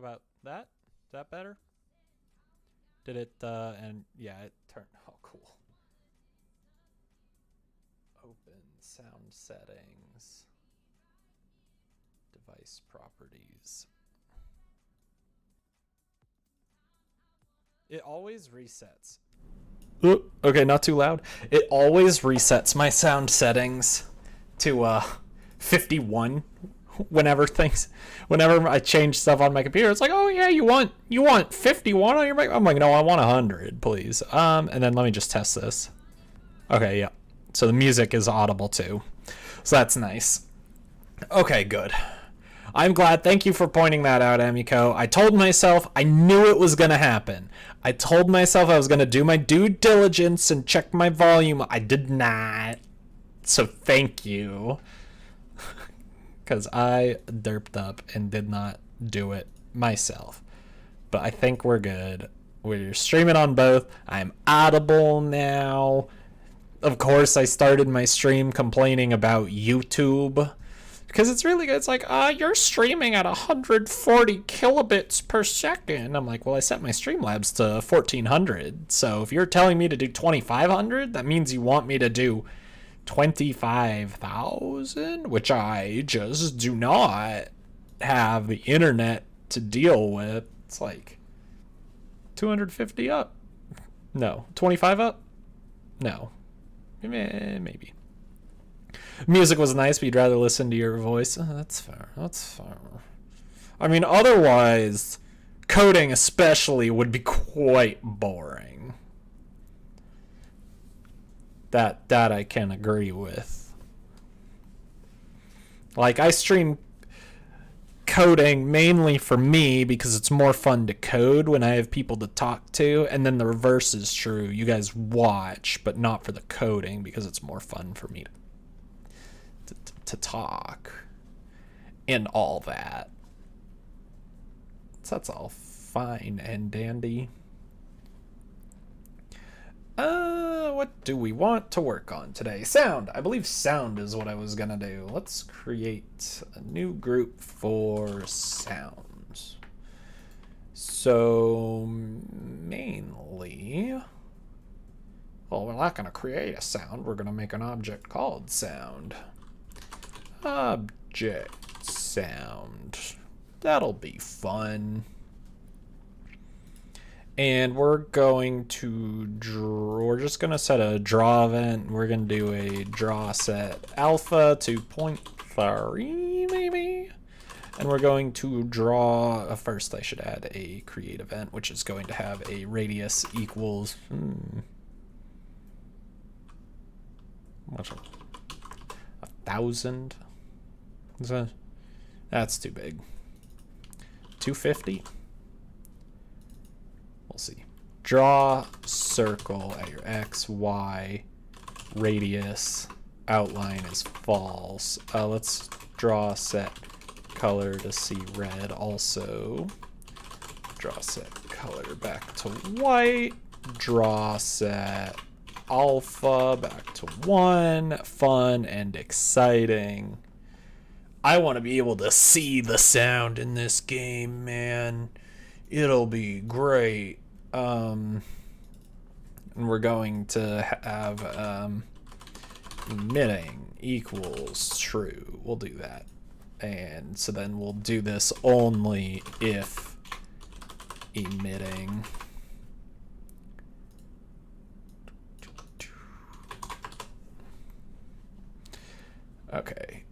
about that? Is that better? Did it, and yeah, it turned, oh, cool. Open sound settings, device properties. It always resets. Ooh, okay, not too loud. It always resets my sound settings to 51 whenever I change stuff on my computer. It's like, oh yeah, you want 51 on your mic? I'm like, no, I want 100, please. And then let me just test this. Okay, yeah. So the music is audible too. So that's nice. Okay, good. I'm glad. Thank you for pointing that out, Emiko. I told myself I knew it was going to happen. I told myself I was going to do my due diligence and check my volume. I did not. So thank you. Because I derped up and did not do it myself. But I think we're good. We're streaming on both. I'm audible now. Of course, I started my stream complaining about YouTube. Because it's really good. It's like, you're streaming at 140 kilobits per second. I'm like, well, I set my Streamlabs to 1400. So if you're telling me to do 2500, that means you want me to do 25,000, which I just do not have the internet to deal with. It's like 250 up. No. 25 up? No. Maybe. Music was nice, but you'd rather listen to your voice. That's fair. That's fair. I mean, otherwise, coding especially would be quite boring. That I can agree with. Like, I stream coding mainly for me because it's more fun to code when I have people to talk to, and then the reverse is true. You guys watch, but not for the coding because it's more fun for me to talk and all that. So that's all fine and dandy. What do we want to work on today? Sound. I believe sound is what I was gonna do. Let's create a new group for sounds. So mainly, well, we're not gonna create a sound. We're gonna make an object called sound. Object sound. That'll be fun. And we're going to we're just going to set a draw event. We're going to do a draw set alpha 2.3 maybe. And we're going to draw, first I should add a create event, which is going to have a radius equals, what's 1,000? That's too big. 250? We'll see. Draw circle at your X, Y, radius, outline is false. Let's draw set color to see red also. Draw set color back to white. Draw set alpha back to 1. Fun and exciting. I want to be able to see the sound in this game, man. It'll be great. And we're going to have emitting equals true. We'll do that. And so then we'll do this only if emitting. Okay.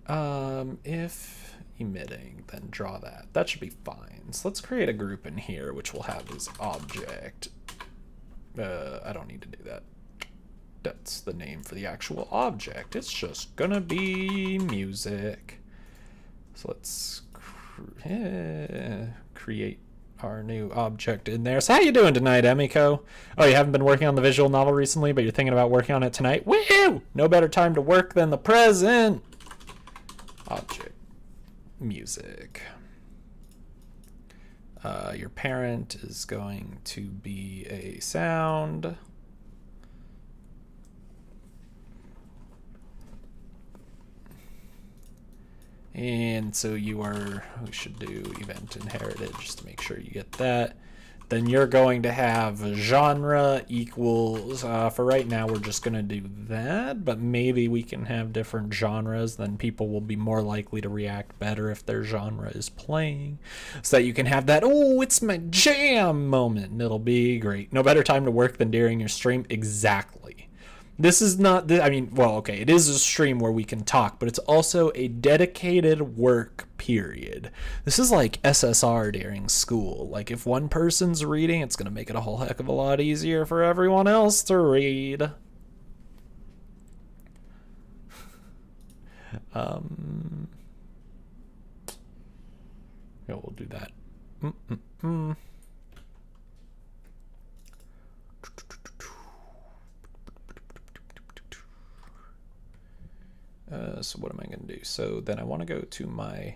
If emitting, then draw that. That should be fine. So let's create a group in here, which will have as object. I don't need to do that. That's the name for the actual object. It's just gonna be music. So let's create our new object in there. So how you doing tonight, Emiko? Oh, you haven't been working on the visual novel recently, but you're thinking about working on it tonight? Woo! No better time to work than the present. Object. Music. Your parent is going to be a sound. And so we should do event inherited just to make sure you get that. Then you're going to have genre equals, for right now we're just going to do that, but maybe we can have different genres, then people will be more likely to react better if their genre is playing, so that you can have that, oh, it's my jam moment, and it'll be great. No better time to work than during your stream. Exactly. This is not, I mean, well, okay, it is a stream where we can talk, but it's also a dedicated work period. This is like SSR during school. Like, if one person's reading, it's going to make it a whole heck of a lot easier for everyone else to read. Yeah, we'll do that. So what am I going to do? So then I want to go to my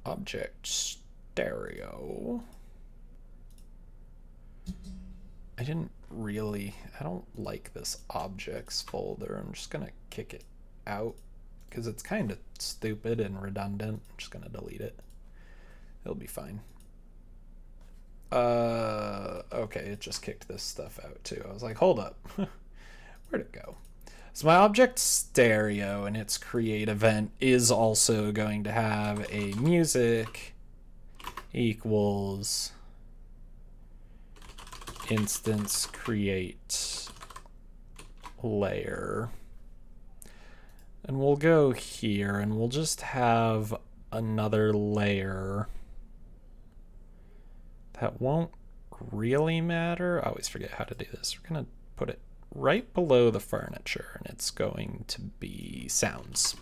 object stereo. I don't like this objects folder. I'm just going to kick it out because it's kind of stupid and redundant. I'm just going to delete it. It'll be fine. Okay, it just kicked this stuff out too. I was like, hold up. Where'd it go? So my object stereo and its create event is also going to have a music equals instance create layer. And we'll go here and we'll just have another layer that won't really matter. I always forget how to do this. We're going to put it right below the furniture, and it's going to be sounds.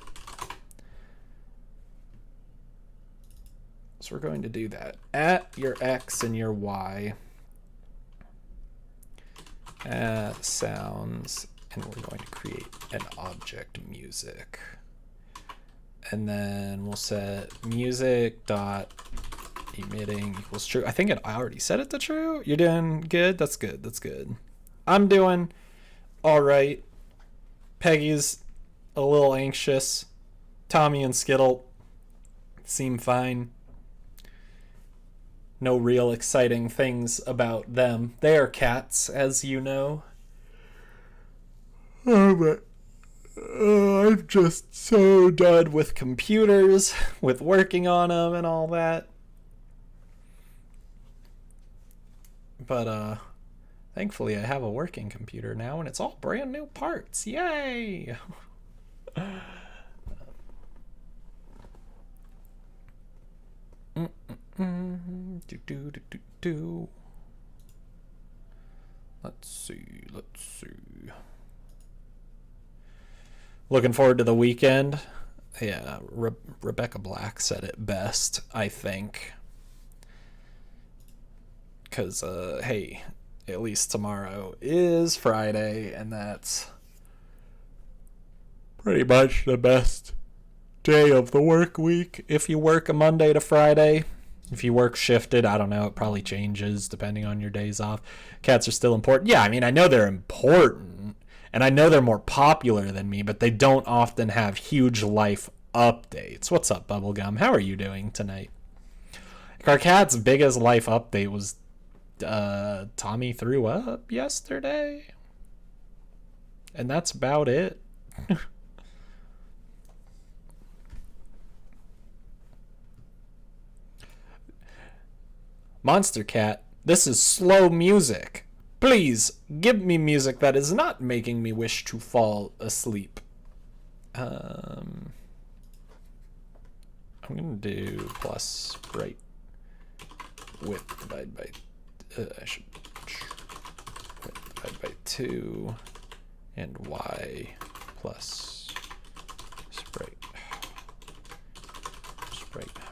So we're going to do that. At your X and your Y, at sounds, and we're going to create an object music. And then we'll set music dot emitting equals true. I think I already set it to true. You're doing good? That's good. That's good. I'm doing all right. Peggy's a little anxious. Tommy and Skittle seem fine. No real exciting things about them. They are cats, as you know. Oh, but I'm just so done with computers, with working on them and all that. But, thankfully, I have a working computer now, and it's all brand new parts. Yay! Let's see. Looking forward to the weekend. Yeah, Rebecca Black said it best, I think. Because, hey, at least tomorrow is Friday, and that's pretty much the best day of the work week. If you work a Monday to Friday, if you work shifted, I don't know, it probably changes depending on your days off. Cats are still important. Yeah, I mean, I know they're important, and I know they're more popular than me, but they don't often have huge life updates. What's up, Bubblegum? How are you doing tonight? Our cat's biggest life update was Tommy threw up yesterday, and that's about it. Monster Cat, this is slow music. Please give me music that is not making me wish to fall asleep. I'm gonna do plus right width divided by I should width divided by 2 and y plus sprite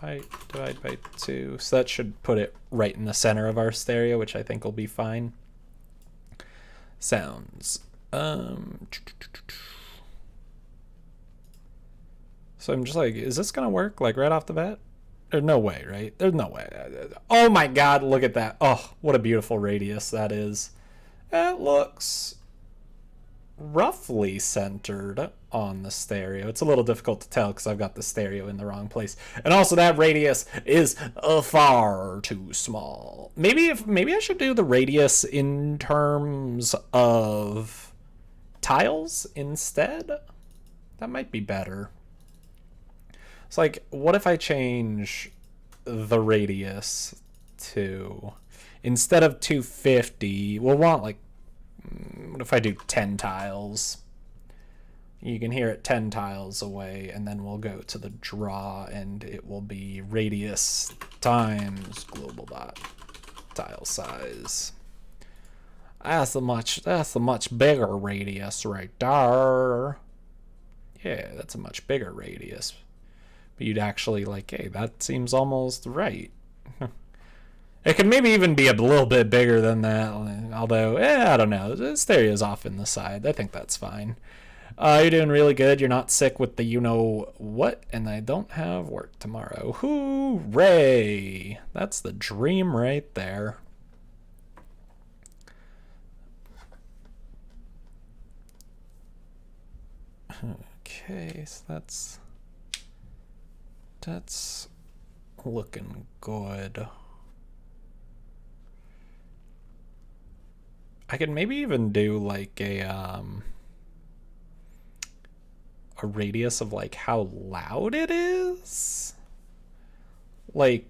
height divided by 2. So that should put it right in the center of our stereo, which I think will be fine. Sounds. So I'm just like, is this gonna work like right off the bat? There's no way, right? There's no way. Oh my god, look at that. Oh, what a beautiful radius that is. That looks roughly centered on the stereo. It's a little difficult to tell because I've got the stereo in the wrong place. And also that radius is far too small. Maybe I should do the radius in terms of tiles instead. That might be better. It's like, what if I change the radius to, instead of 250, we'll want like, what if I do 10 tiles? You can hear it 10 tiles away, and then we'll go to the draw, and it will be radius times global dot tile size. That's a much bigger radius right there. Yeah, that's a much bigger radius. But you'd actually like, hey, that seems almost right. It could maybe even be a little bit bigger than that, although, I don't know. The stereo's off in the side. I think that's fine. You're doing really good. You're not sick with the you-know-what, and I don't have work tomorrow. Hooray! That's the dream right there. Okay, so that's looking good. I could maybe even do like a radius of like how loud it is. Like,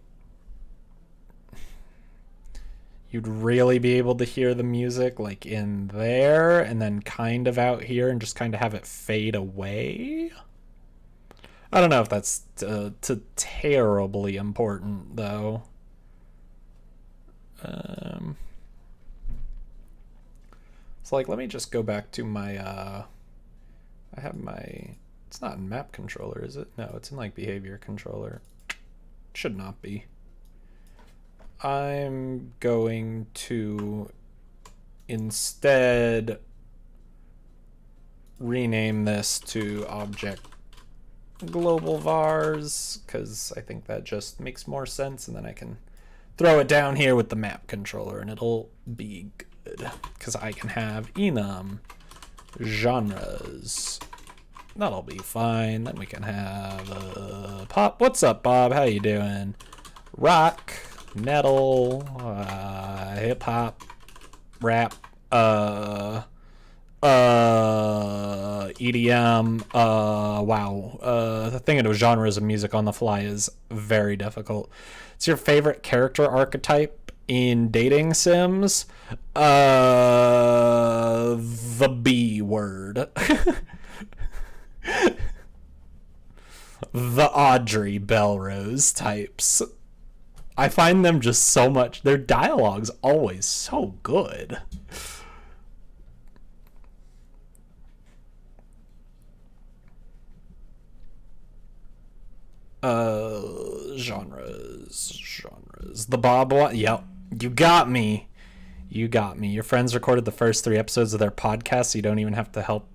you'd really be able to hear the music like in there and then kind of out here and just kind of have it fade away. I don't know if that's terribly important though. So like, let me just go back to my, I have my, it's not in map controller, is it? No, it's in like behavior controller. Should not be. I'm going to instead rename this to object global vars, because I think that just makes more sense, and then I can throw it down here with the map controller and it'll be good. Because I can have enum genres. That'll be fine. Then we can have pop. What's up, Bob? How you doing? Rock, metal, hip hop, rap, EDM. Wow. Thinking of genres of music on the fly is very difficult. It's your favorite character archetype in dating sims? The B word. The Audrey Belrose types. I find them just so much. Their dialogue's always so good. Genres. The Bob one. Yep. You got me. Your friends recorded the first 3 episodes of their podcast, so you don't even have to help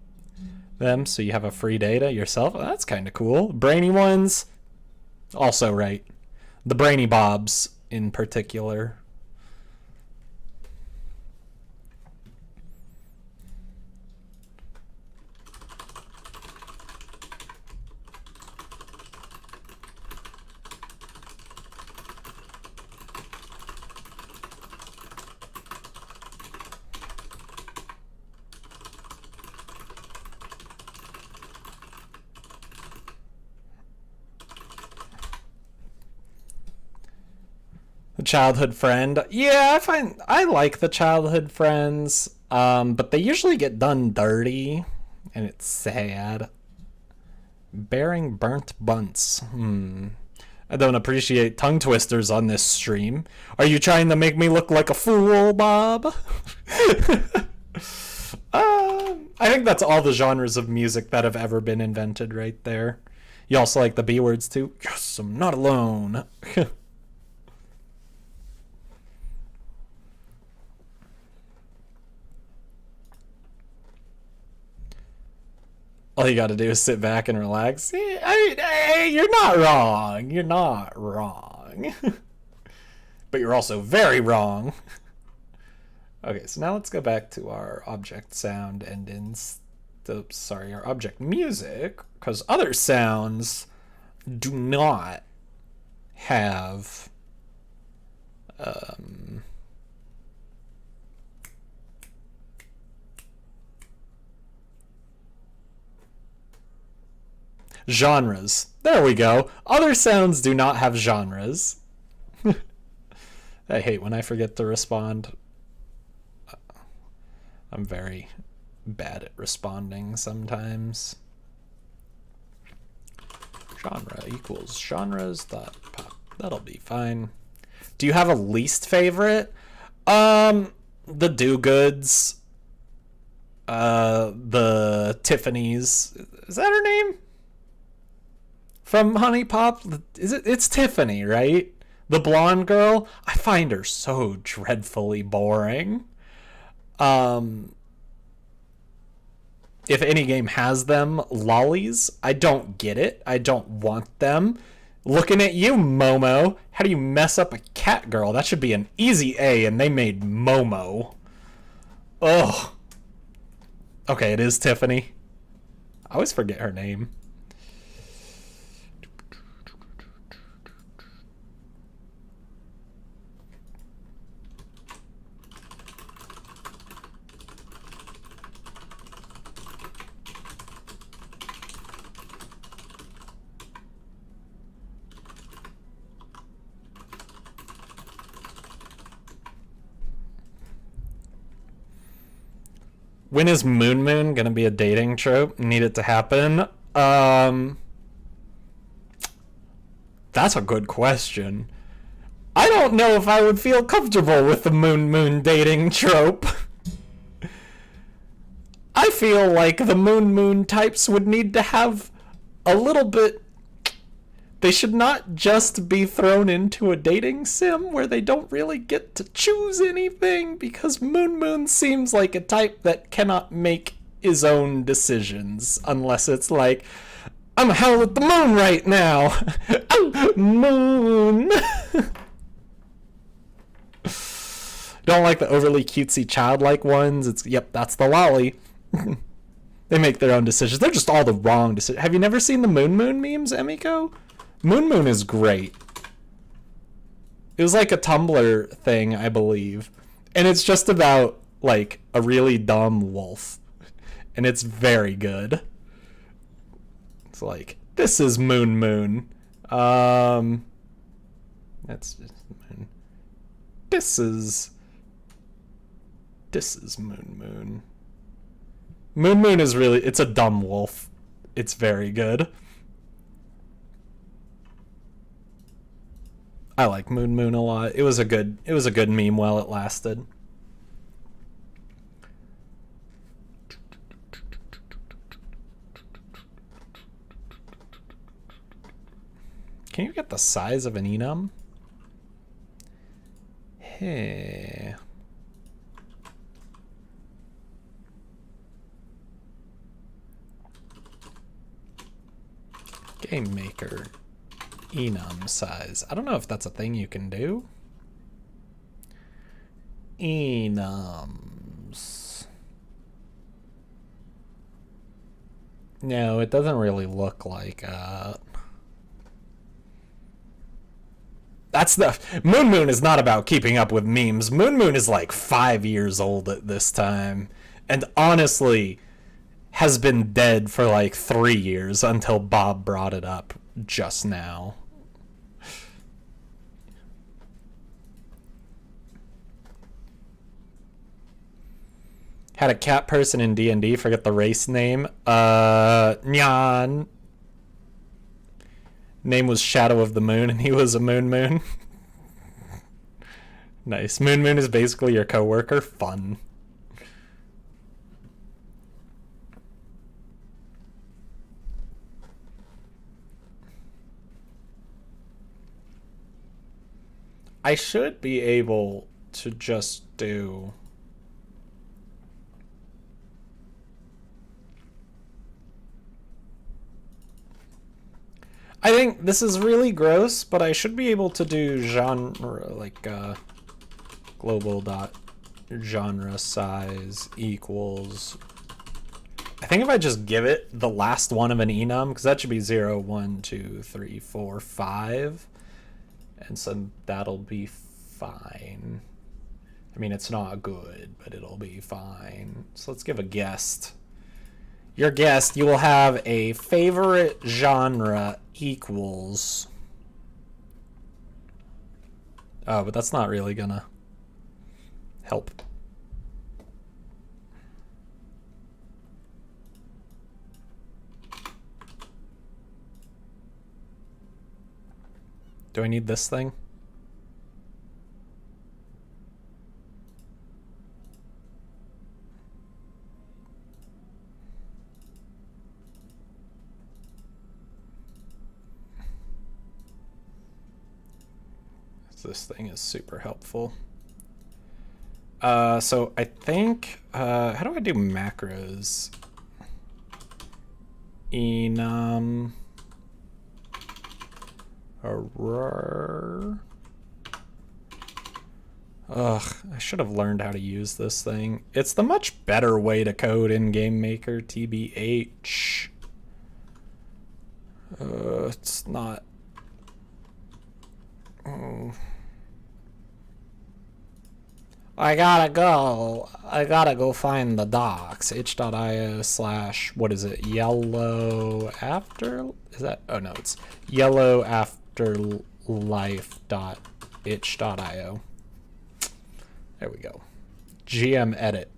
them, so you have a free data yourself. Oh, that's kind of cool. Brainy ones, also right. The Brainy Bobs in particular. Childhood friend. Yeah, I like the childhood friends, but they usually get done dirty, and it's sad. Bearing burnt bunts. I don't appreciate tongue twisters on this stream. Are you trying to make me look like a fool, Bob? I think that's all the genres of music that have ever been invented right there. You also like the B words too? Yes, I'm not alone. All you got to do is sit back and relax. Hey, you're not wrong. You're not wrong. But you're also very wrong. Okay, so now let's go back to our object sound, and instead our object music, because other sounds do not have genres. There we go. Other sounds do not have genres. I hate when I forget to respond. I'm very bad at responding sometimes. Genre equals genres.pop. That'll be fine. Do you have a least favorite? The Do-Goods. The Tiffany's. Is that her name? From Honey Pop? It's Tiffany, right? The blonde girl? I find her so dreadfully boring. If any game has them, lollies, I don't get it. I don't want them. Looking at you, Momo. How do you mess up a cat girl? That should be an easy A, and they made Momo. Ugh. Okay, it is Tiffany. I always forget her name. When is Moon Moon gonna be a dating trope? Need it to happen? That's a good question. I don't know if I would feel comfortable with the Moon Moon dating trope. I feel like the Moon Moon types would need to have a little bit... They should not just be thrown into a dating sim where they don't really get to choose anything, because Moon Moon seems like a type that cannot make his own decisions unless it's like, I'm howling at the moon right now. Oh, moon. Don't like the overly cutesy childlike ones. It's, yep, that's the lolly. They make their own decisions. They're just all the wrong decisions. Have you never seen the Moon Moon memes, Emiko? Moon Moon is great. It was like a Tumblr thing, I believe. And it's just about, like, a really dumb wolf. And it's very good. It's like, this is Moon Moon. That's just Moon. This is Moon Moon. Moon Moon is really, it's a dumb wolf. It's very good. I like Moon Moon a lot. It was a good meme while it lasted. Can you get the size of an enum? Hey. Game Maker. Enum size. I don't know if that's a thing you can do. Enums. No, it doesn't really look like that's the Moon Moon is not about keeping up with memes. Moon Moon is like 5 years old at this time, and honestly has been dead for like 3 years until Bob brought it up just now. Had a cat person in D&D forget the race name. Nyan. Name was Shadow of the Moon, and he was a Moon Moon. Nice. Moon Moon is basically your coworker. Fun. I should be able to just do... I think this is really gross, but I should be able to do genre, like, global dot genre size equals I think if I just give it the last one of an enum, because that should be 0, 1, 2, 3, 4, 5. And so that'll be fine. I mean, it's not good, but it'll be fine. So let's give a guest. Your guest, you will have a favorite genre equals... Oh, but that's not really gonna help. Do I need this thing? This thing is super helpful. So I think, how do I do macros? Enum. Ugh, I should have learned how to use this thing. It's the much better way to code in Game Maker, TBH. It's not... Oh. I gotta go find the docs. itch.io / what is it? Yellow after? Is that? Oh no, it's yellowafterlife.itch.io. There we go. GM edit.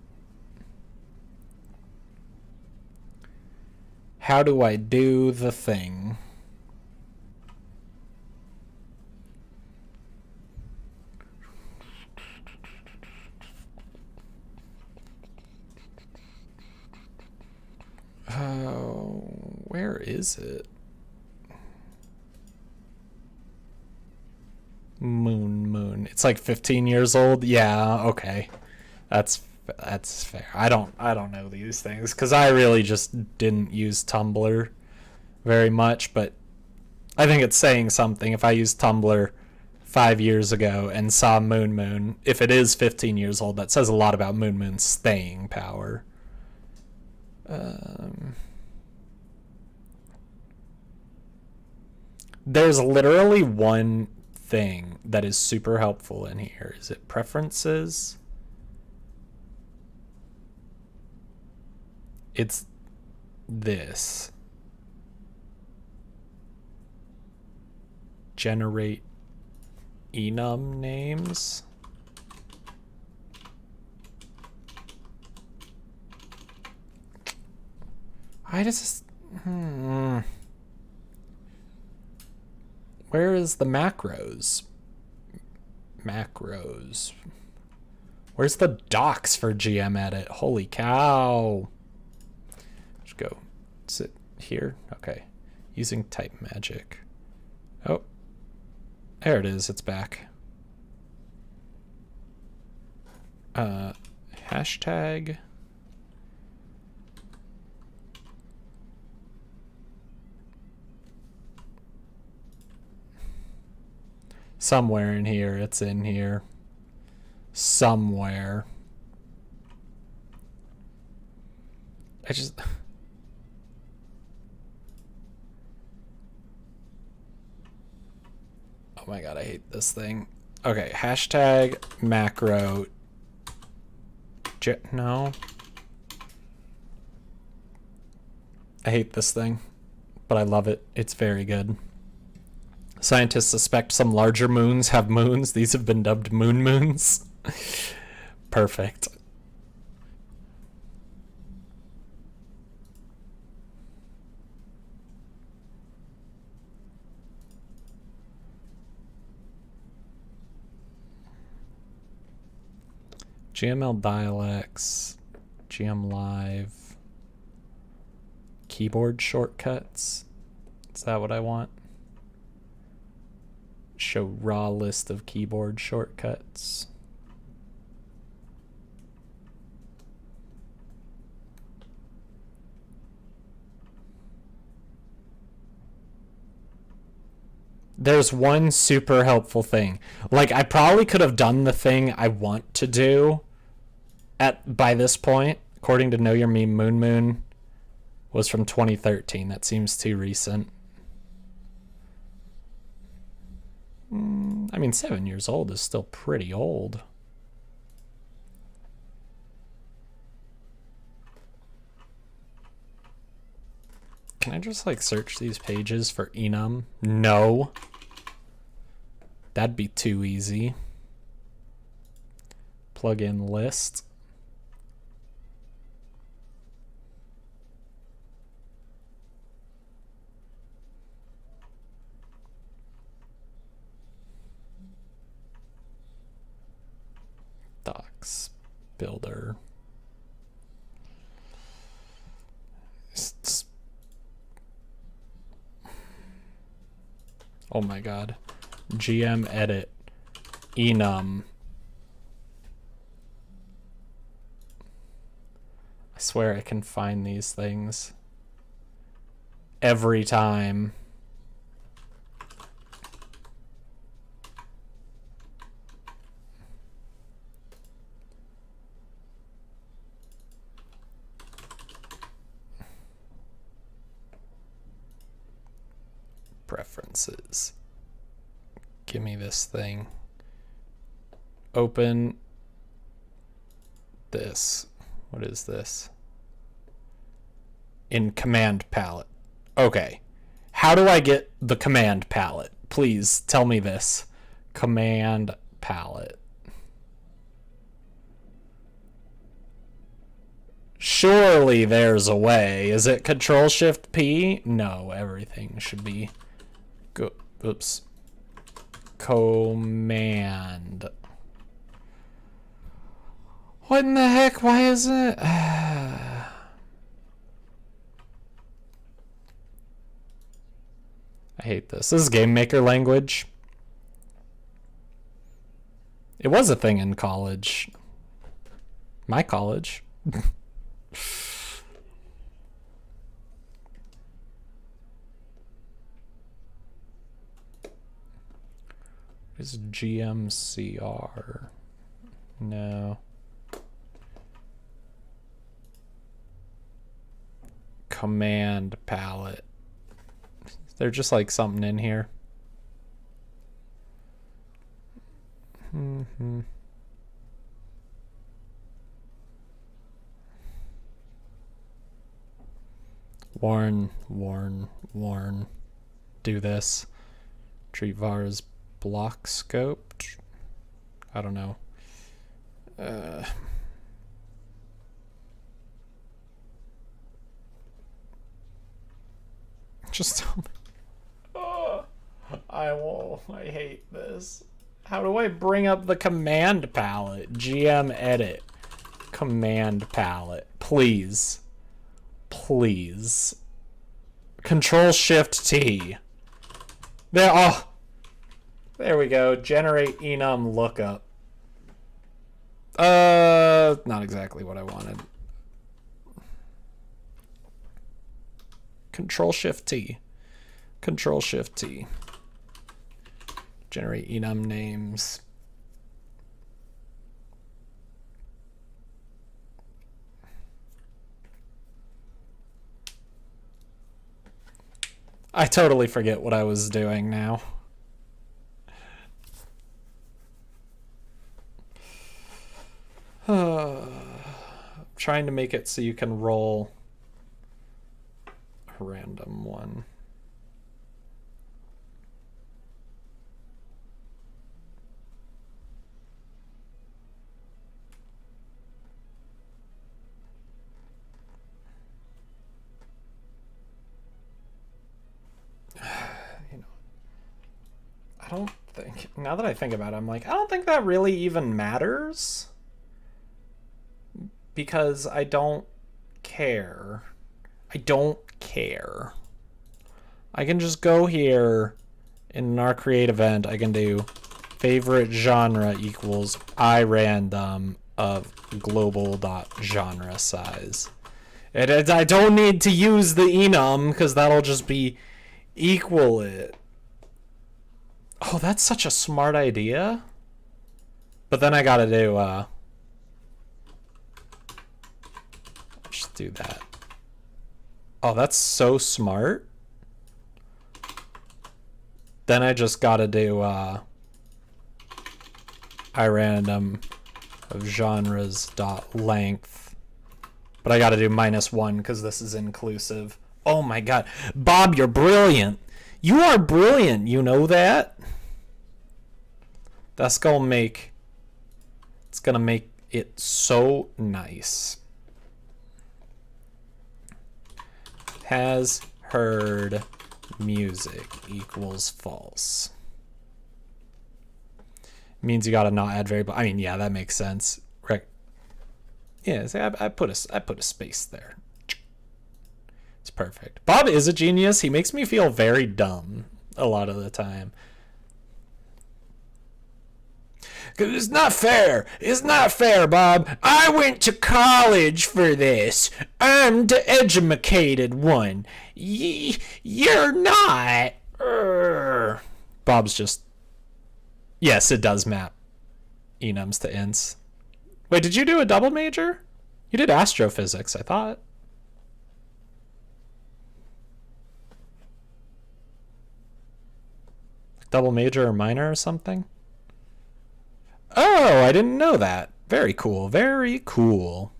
How do I do the thing? Oh, where is it? Moon. It's like 15 years old. Yeah, okay. That's fair. I don't know these things because I really just didn't use Tumblr very much, but I think it's saying something if I used Tumblr 5 years ago and saw Moon. If it is 15 years old, that says a lot about Moon's staying power. There's literally one thing that is super helpful in here. Is it preferences? It's this. Generate enum names. I just... Where is the macros? Macros. Where's the docs for GM edit? Holy cow. Let's go. Is it here? Okay. Using type magic. Oh. There it is. It's back. Hashtag... Somewhere in here. It's in here. Somewhere. I just... Oh my god, I hate this thing. Okay, hashtag macro... No. I hate this thing, but I love it. It's very good. Scientists suspect some larger moons have moons. These have been dubbed moons. Perfect. GML dialects, GM live, keyboard shortcuts. Is that what I want? Show raw list of keyboard shortcuts. There's one super helpful thing. Like, I probably could have done the thing I want to do by this point, according to Know Your Meme Moon. was from 2013. That seems too recent. I mean, 7 years old is still pretty old. Can I just like search these pages for enum? No. That'd be too easy. Plug in list. Docs builder. Oh my god. GM edit enum. I swear I can find these things every time. Preferences. Give me this thing. Open this. What is this? In command palette. Okay. How do I get the command palette? Please tell me this. Command palette. Surely there's a way. Is it Control Shift P? No, everything should be go. Oops. Command. What in the heck? Why isn't it? I hate this. This is Game Maker language. It was a thing in college. My college. Is GMCR? No. Command palette. There's just like something in here. Warn. Do this. Treat var as block scoped. I don't know. Just tell me. Oh, I won't. I hate this. How do I bring up the command palette? GM edit. Command palette. Please. Please. Control Shift T. There. Oh. There we go. Generate enum lookup. Not exactly what I wanted. Control Shift T. Control Shift T. Generate enum names. I totally forget what I was doing now. Trying to make it so you can roll a random one. You know, I don't think, now that I think about it, I'm like, I don't think that really even matters. Because I don't care. I don't care. I can just go here in our create event. I can do favorite genre equals irandom of global.genre size. And I don't need to use the enum because that'll just be equal it. Oh, that's such a smart idea. But then I gotta do just do that. Oh, that's so smart. Then I just gotta do irandom of genres dot length, but I gotta do -1 because this is inclusive. Oh my god, Bob, you're brilliant. You are brilliant. You know that. That's gonna make. It's gonna make it so nice. Has heard music equals false. Means you gotta not add variable. I mean, yeah, that makes sense. Right. Yeah, see, I put a space there. It's perfect. Bob is a genius. He makes me feel very dumb a lot of the time. Cause it's not fair. It's not fair, Bob. I went to college for this. I'm the educated one. You're not. Bob's just. Yes, it does map enums to ints. Wait, did you do a double major? You did astrophysics, I thought. Double major or minor or something? Oh, I didn't know that. Very cool. Very cool.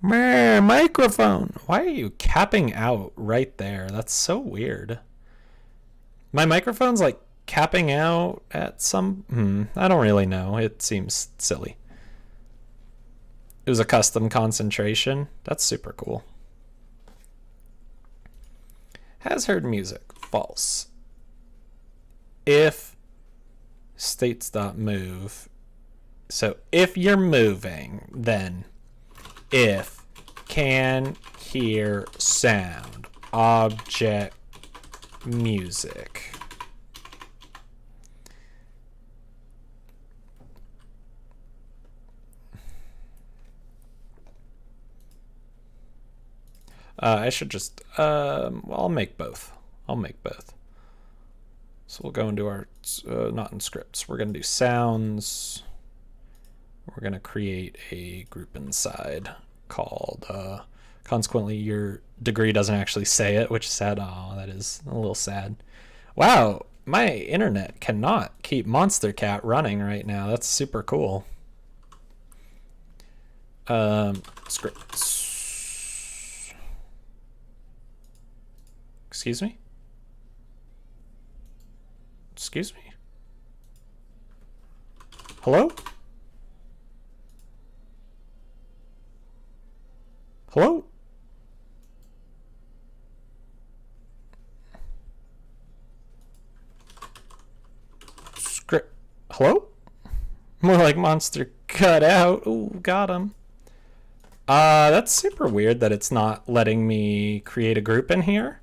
Microphone. Why are you capping out right there? That's so weird. My microphone's like capping out at some... I don't really know. It seems silly. It was a custom concentration. That's super cool. Has heard music. False. If states.move. So if you're moving, then if can hear sound object music. I should just well, I'll make both. So we'll go into our, not in scripts, we're going to do sounds. We're going to create a group inside called, consequently your degree doesn't actually say it, which is sad. Oh, that is a little sad. Wow, my internet cannot keep Monster Cat running right now. That's super cool. Scripts. Excuse me? Excuse me? Hello? Hello? Script. Hello? More like monster cut out. Ooh, got him. That's super weird that it's not letting me create a group in here.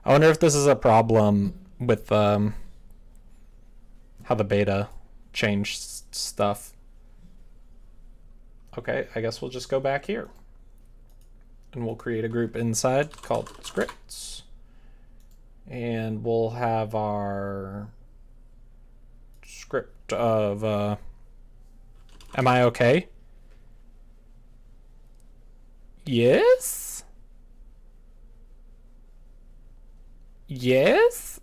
I wonder if this is a problem with, how the beta changed stuff. Okay, I guess we'll just go back here. And we'll create a group inside called scripts. And we'll have our script of, am I okay? Yes? Yes?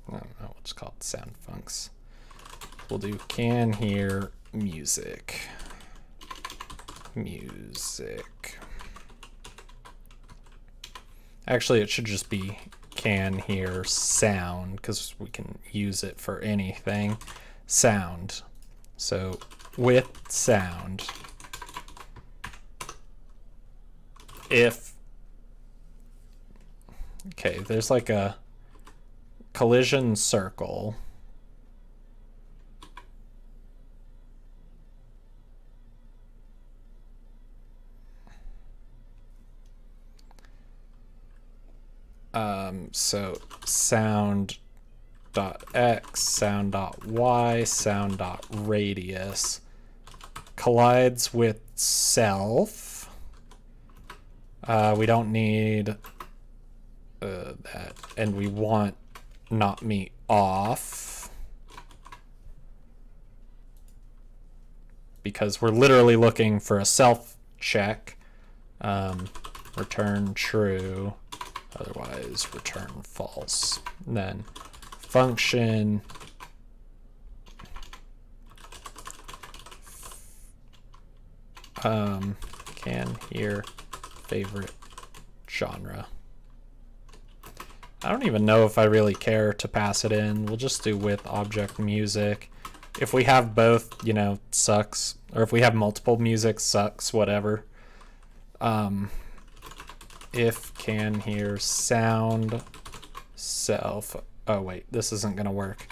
I don't know, we'll just call it sound funks. We'll do can hear music. Actually, it should just be can hear sound because we can use it for anything. Sound. So with sound. If, okay, there's like a collision circle. So sound dot x, sound dot y, sound dot radius collides with self. We don't need that, and we want not me off. because we're literally looking for a self check. Return true, otherwise return false. And then function can hear favorite genre. I don't even know if I really care to pass it in. We'll just do with object music. If we have both, you know, sucks. Or if we have multiple music, sucks, whatever. If can hear sound self. Oh wait, this isn't gonna work.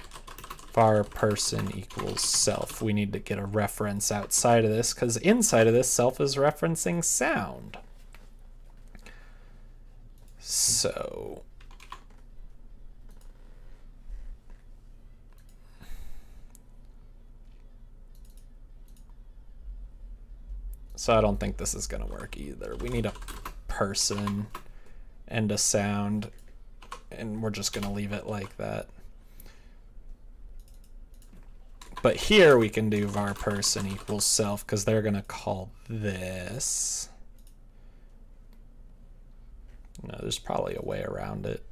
Var person equals self. We need to get a reference outside of this, because inside of this, self is referencing sound. So I don't think this is gonna work either. We need a person and a sound, and we're just gonna leave it like that. But here we can do var person equals self, because they're gonna call this. No, there's probably a way around it.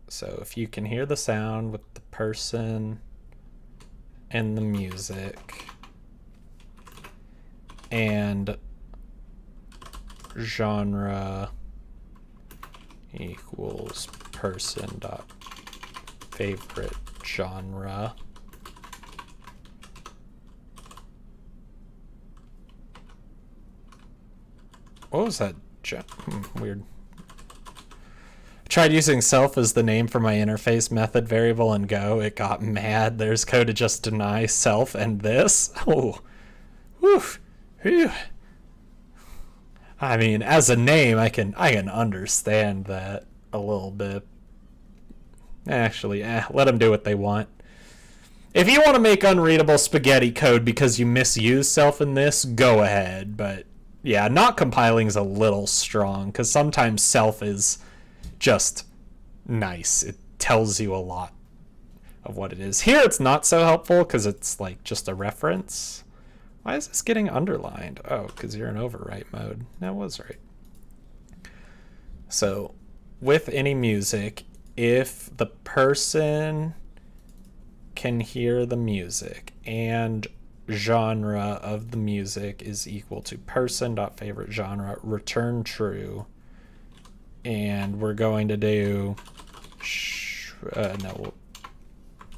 So if you can hear the sound with the person and the music and genre equals person dot favorite genre. What was that? Weird. I tried using self as the name for my interface method variable in Go. It got mad. There's code to just deny self and this. Oh, whew. Whew. I mean, as a name, I can understand that a little bit. Actually, let them do what they want. If you want to make unreadable spaghetti code because you misuse self in this, go ahead. But yeah, not compiling is a little strong, because sometimes self is just nice. It tells you a lot of what it is. Here it's not so helpful because it's like just a reference. Why is this getting underlined? Oh, because you're in overwrite mode. That was right. So with any music, if the person can hear the music and genre of the music is equal to person.favorite genre, return true. And we're going to do no, we'll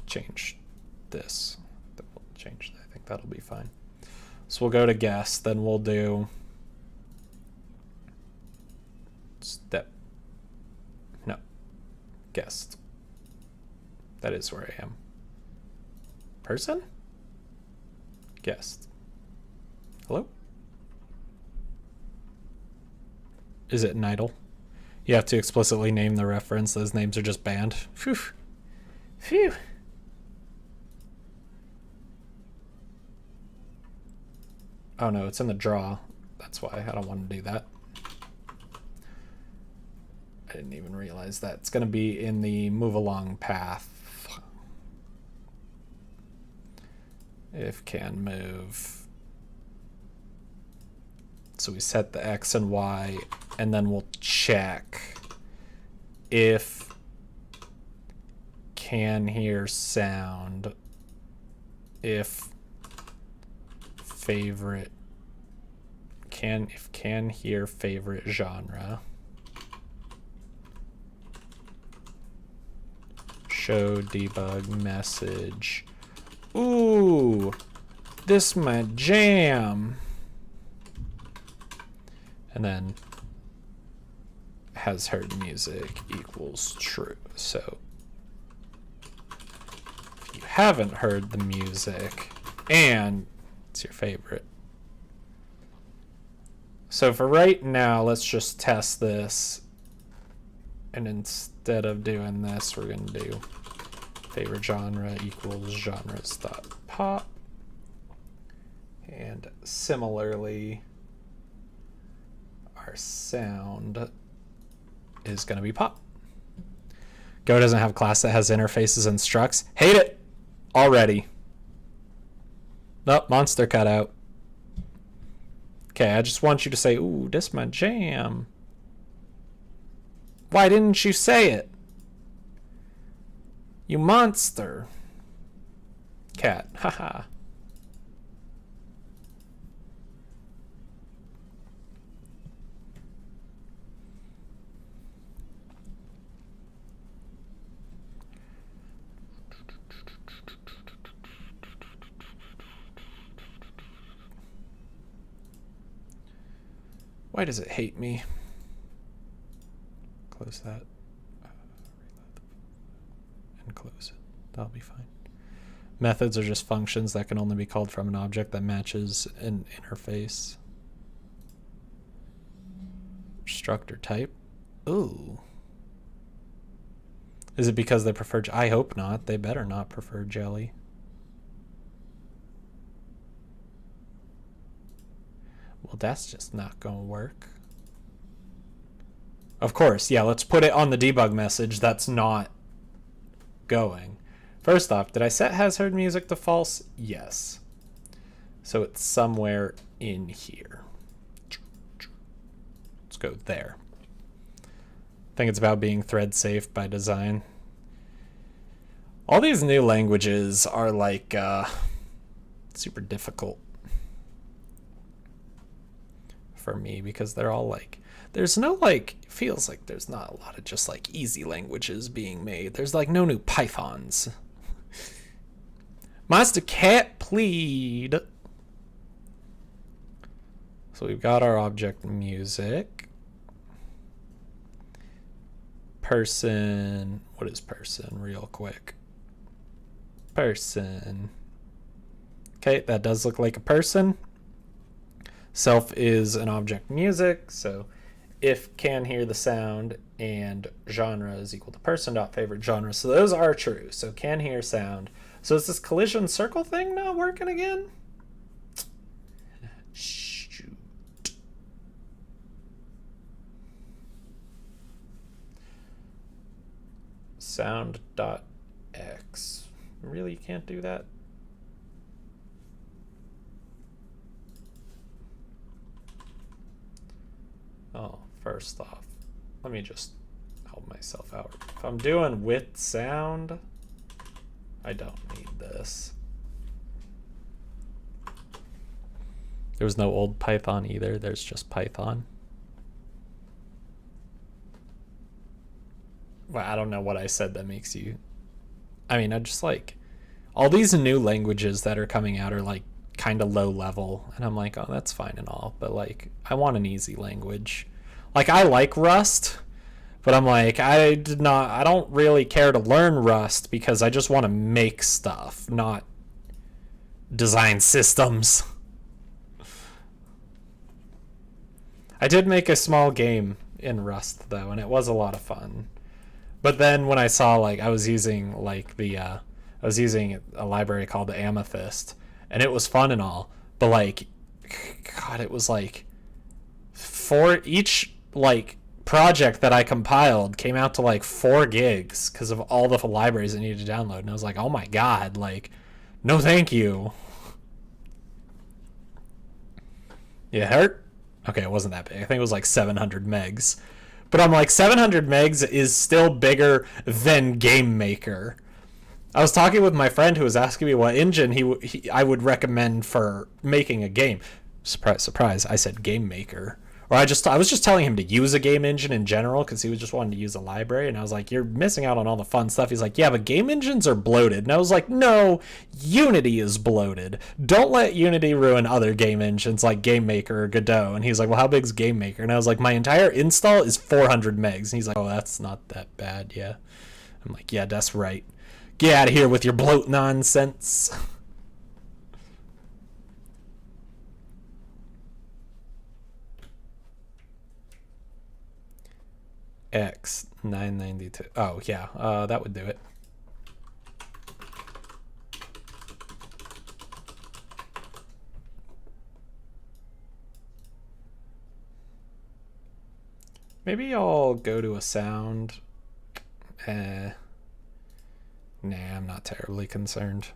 change this. We'll change, I think that'll be fine. So we'll go to guest, then we'll do step, no, guest. That is where I am. Person? Guest. Hello? Is it Nidal? You have to explicitly name the reference. Those names are just banned. Phew. Phew. Oh no, it's in the draw. That's why I don't want to do that. I didn't even realize that. It's going to be in the move along path. If can move. So we set the X and Y, and then we'll check if can hear sound, if favorite if can hear favorite genre, show debug message. Ooh, this my jam. And then has heard music equals true. So if you haven't heard the music and it's your favorite. So for right now, let's just test this. And instead of doing this, we're going to do favorite genre equals genres.pop. And similarly, our sound is going to be pop. Go doesn't have a class that has interfaces and structs. Hate it. already. Nope, monster cutout. Okay, I just want you to say, ooh, this my jam. Why didn't you say it? You monster. Cat, haha. Why does it hate me? Close that. And close it. That'll be fine. Methods are just functions that can only be called from an object that matches an interface. Structure type. Ooh. Is it because they prefer... I hope not. They better not prefer jelly. Well, that's just not going to work. Of course, yeah, let's put it on the debug message that's not going. First off, did I set has heard music to false? Yes. So it's somewhere in here. Let's go there. I think it's about being thread safe by design. All these new languages are like super difficult for me because they're all like, there's no like, feels like there's not a lot of just like easy languages being made. There's like no new Pythons. Monster cat plead. So we've got our object music. Person, what is person real quick? Person. Okay, that does look like a person. Self is an object music, so if can hear the sound and genre is equal to person.favorite genre. So those are true. So can hear sound. So is this collision circle thing not working again? Shoot. Sound.x. Really, you can't do that? Oh, first off, let me just help myself out. If I'm doing with sound, I don't need this. There was no old Python either. There's just Python. Well, I don't know what I said that makes you... I mean, I just like... all these new languages that are coming out are like kind of low level, and I'm like, oh, that's fine and all, but like I want an easy language. Like I like Rust, but I'm like, I don't really care to learn Rust because I just want to make stuff, not design systems. I did make a small game in Rust though, and it was a lot of fun. But then when I saw like I was using like the I was using a library called the Amethyst, and it was fun and all, but like, God, it was like for each like project that I compiled came out to like 4 gigs because of all the libraries I needed to download, and I was like, oh my God, like, no thank you. Yeah, it hurt? Okay, it wasn't that big. I think it was like 700 megs. But I'm like, 700 megs is still bigger than Game Maker. I was talking with my friend who was asking me what engine I would recommend for making a game. Surprise, surprise, I said Game Maker. Or I was just telling him to use a game engine in general because he was just wanting to use a library, and I was like, you're missing out on all the fun stuff. He's like, yeah, but game engines are bloated. And I was like, no, Unity is bloated. Don't let Unity ruin other game engines like Game Maker or Godot. And he's like, well, how big's Game Maker? And I was like, my entire install is 400 megs. And he's like, oh, that's not that bad, yeah. I'm like, yeah, that's right. Get out of here with your bloat nonsense. X 992. Oh yeah, that would do it. Maybe I'll go to a sound. Nah, I'm not terribly concerned.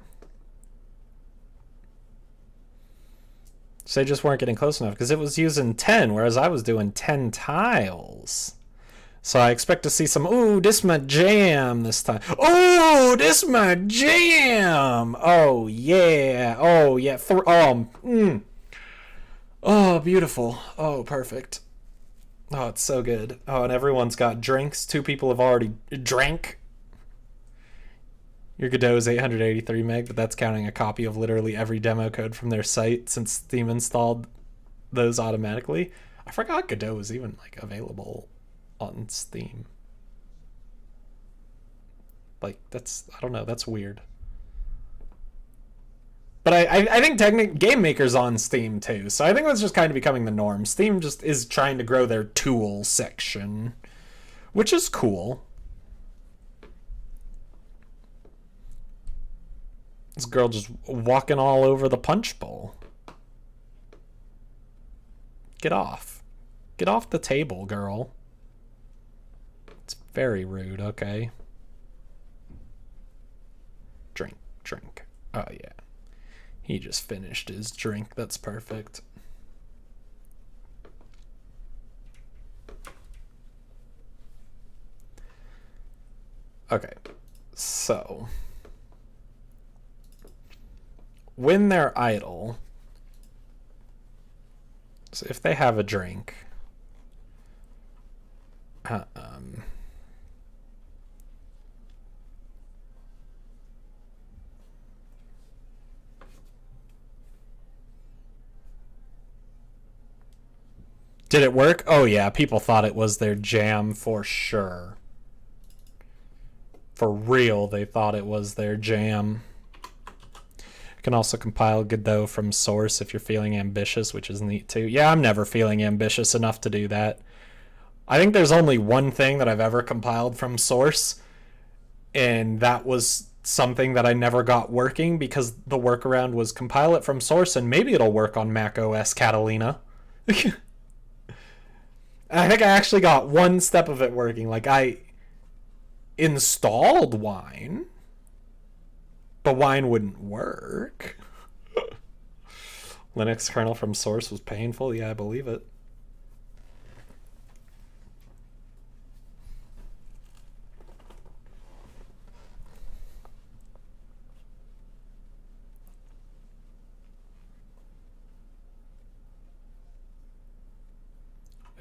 So they just weren't getting close enough because it was using 10, whereas I was doing 10 tiles. So I expect to see some, ooh, this my jam this time. Ooh, this my jam. Oh, yeah. Oh, yeah. Oh, beautiful. Oh, perfect. Oh, it's so good. Oh, and everyone's got drinks. 2 people have already drank. Your Godot is 883 meg, but that's counting a copy of literally every demo code from their site since Steam installed those automatically. I forgot Godot was even like available on Steam. Like, that's, I don't know, that's weird. But I think Game Maker's on Steam too, so I think that's just kind of becoming the norm. Steam just is trying to grow their tool section, which is cool. This girl just walking all over the punch bowl. Get off. Get off the table, girl. It's very rude, okay? Drink, drink. Oh, yeah. He just finished his drink. That's perfect. Okay, so when they're idle, so if they have a drink, did it work? Oh yeah, people thought it was their jam for sure. For real, they thought it was their jam. You can also compile Godot from source if you're feeling ambitious, which is neat too. Yeah, I'm never feeling ambitious enough to do that. I think there's only one thing that I've ever compiled from source, and that was something that I never got working because the workaround was compile it from source and maybe it'll work on Mac OS Catalina. I think I actually got one step of it working. Like, I installed Wine, but Wine wouldn't work. Linux kernel from source was painful. Yeah, I believe it.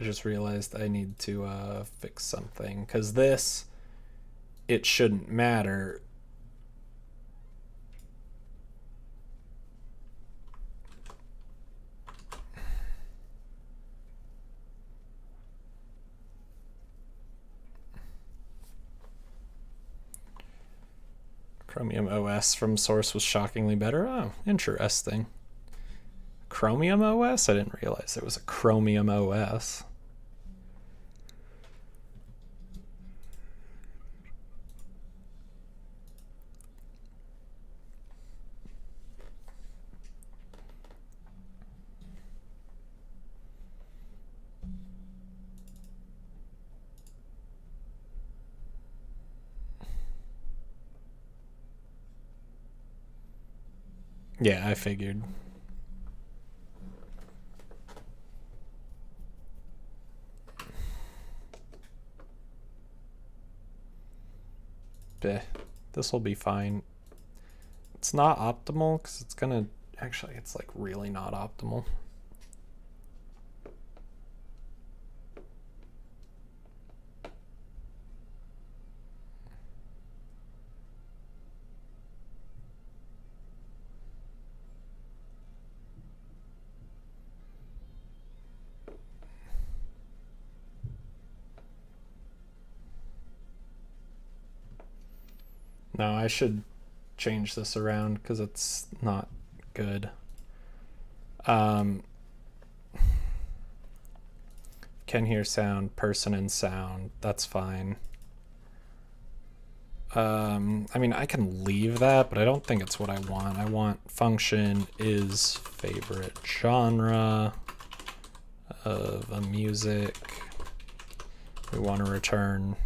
I just realized I need to fix something, because this, it shouldn't matter. Chromium OS from source was shockingly better. Oh, interesting. Chromium OS? I didn't realize there was a Chromium OS. Yeah, I figured. Bleh. This will be fine. It's not optimal because it's gonna, actually it's like really not optimal. No, I should change this around because it's not good. Can hear sound, person and sound, that's fine. I mean, I can leave that, but I don't think it's what I want. I want function is favorite genre of a music. We want to return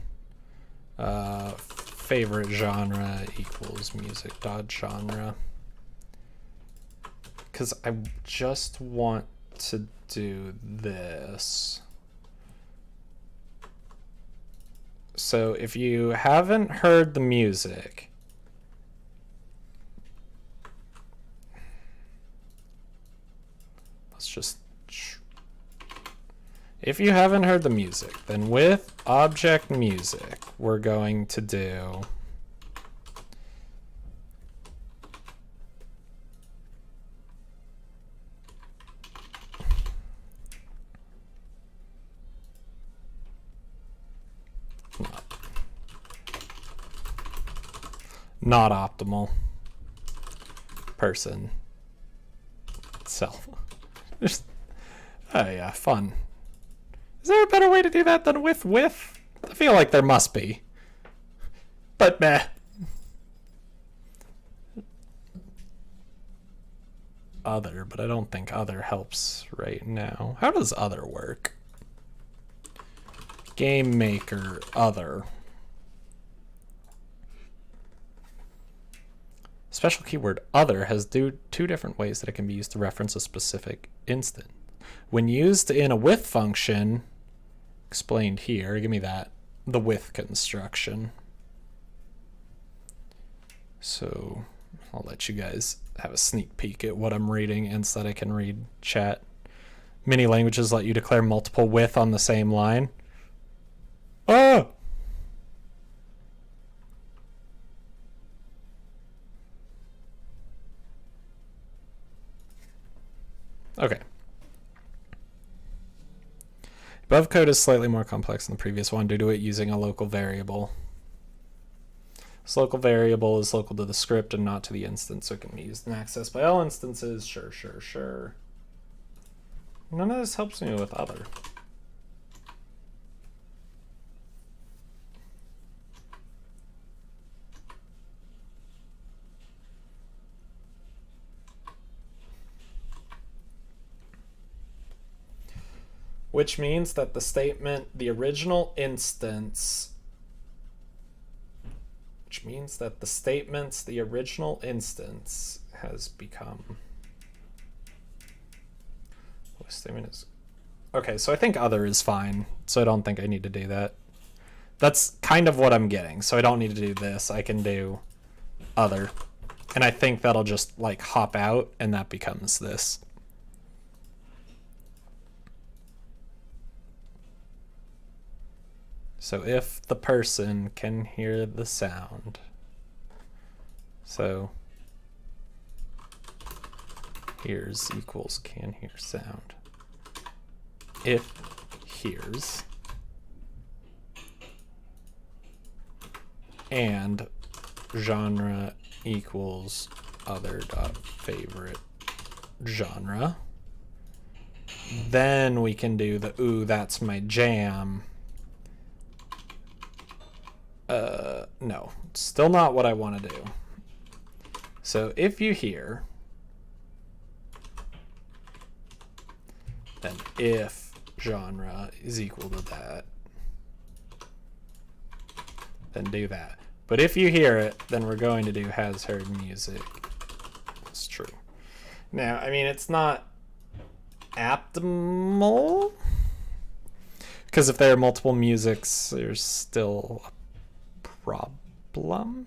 favorite genre equals music dot genre, because I just want to do this. So if you haven't heard the music, let's just, if you haven't heard the music, then with object music, we're going to do not optimal person self. Just, oh yeah, fun. Is there a better way to do that than with? I feel like there must be. But meh. Other, but I don't think other helps right now. How does other work? Game maker, other. Special keyword other has two different ways that it can be used to reference a specific instance. When used in a with function, explained here, give me that, the with construction. So I'll let you guys have a sneak peek at what I'm reading instead I can read chat. Many languages let you declare multiple with on the same line. Oh! Okay. Above code is slightly more complex than the previous one due to it using a local variable. This local variable is local to the script and not to the instance, so it can be used and accessed by all instances. Sure. None of this helps me with other. Which means that the statement, the original instance, has become. What statement is? Okay, so I think other is fine. So I don't think I need to do that. That's kind of what I'm getting. So I don't need to do this. I can do other. And I think that'll just like hop out and that becomes this. So if the person can hear the sound. So hears equals can hear sound. If hears and genre equals other dot favorite genre, then we can do the ooh, that's my jam. No, still not what I want to do. So if you hear, then if genre is equal to that, then do that. But if you hear it, then we're going to do has heard music. It's true. Now, I mean, it's not optimal, because if there are multiple musics, there's still a problem.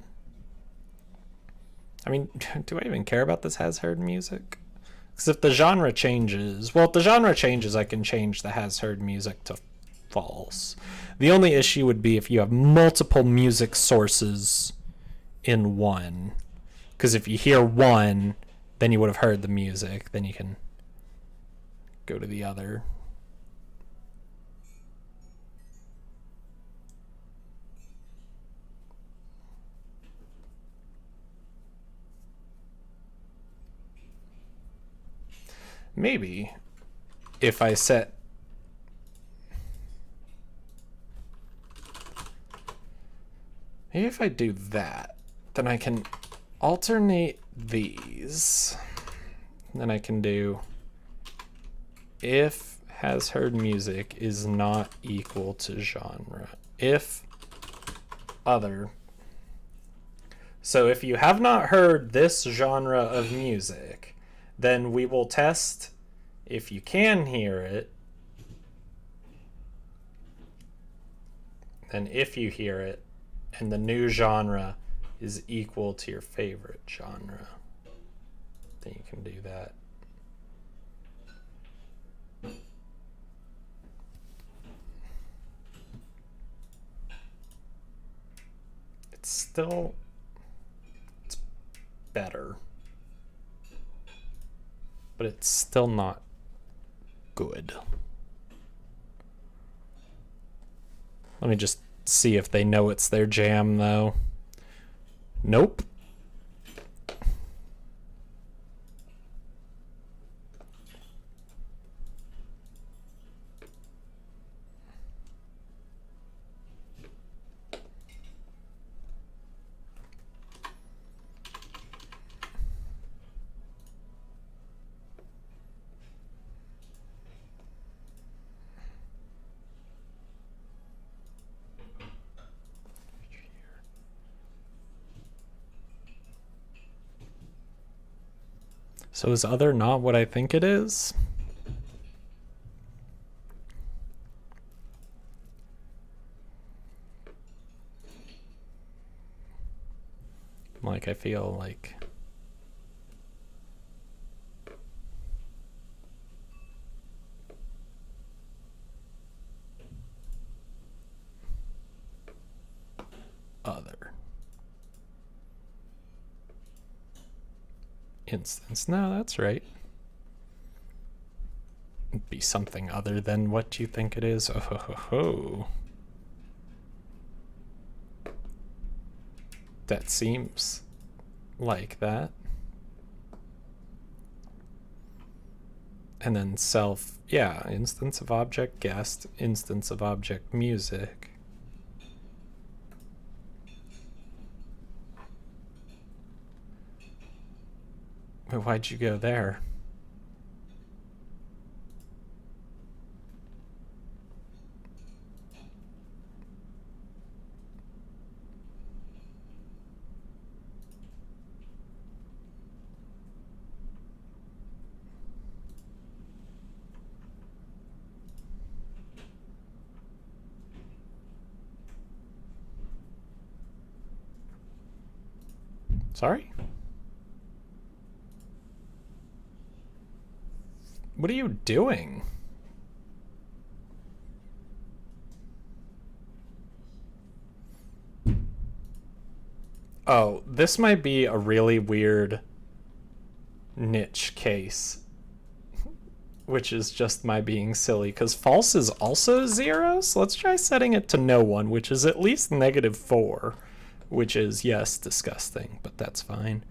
I mean, do I even care about this has heard music? Because if the genre changes, well, if the genre changes, I can change the has heard music to false. The only issue would be if you have multiple music sources in one. Because if you hear one, then you would have heard the music. Then you can go to the other. Maybe if I set maybe if I do that, then I can alternate these. Then I can do if has heard music is not equal to genre. If other. So if you have not heard this genre of music, Then we will test if you can hear it. And if you hear it, and the new genre is equal to your favorite genre, then you can do that. It's better, but it's still not good. Let me just see if they know it's their jam, though. Nope. So is other not what I think it is? Like, I feel like... other. Instance. No, that's right. It'd be something other than what you think it is. Oh ho ho ho. That seems like that. And then self, yeah, instance of object guest, instance of object music. Wait, why'd you go there? Sorry? What are you doing? Oh, this might be a really weird niche case, which is just my being silly, because false is also 0, so let's try setting it to no one, which is at least -4, which is, yes, disgusting, but that's fine.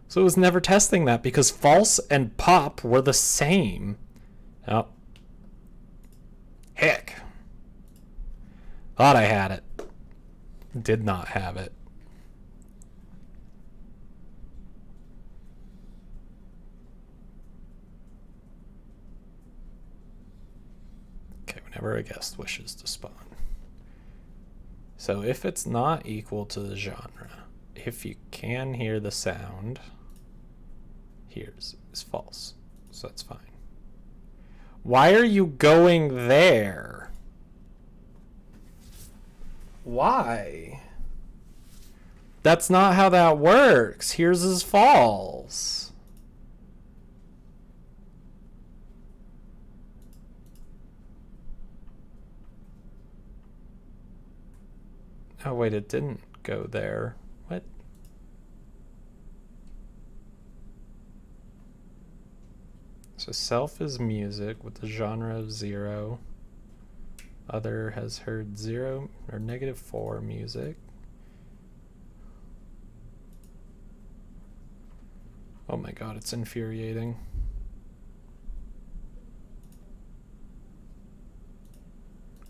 So it was never testing that because false and pop were the same. Oh. Heck. Thought I had it. Did not have it. Okay, whenever a guest wishes to spawn. So if it's not equal to the genre, if you can hear the sound, here's is false. So that's fine. Why are you going there? Why? That's not how that works. Here's is false. Oh wait, it didn't go there. What? So self is music with the genre of 0. Other has heard 0 or -4 music. Oh my god, it's infuriating.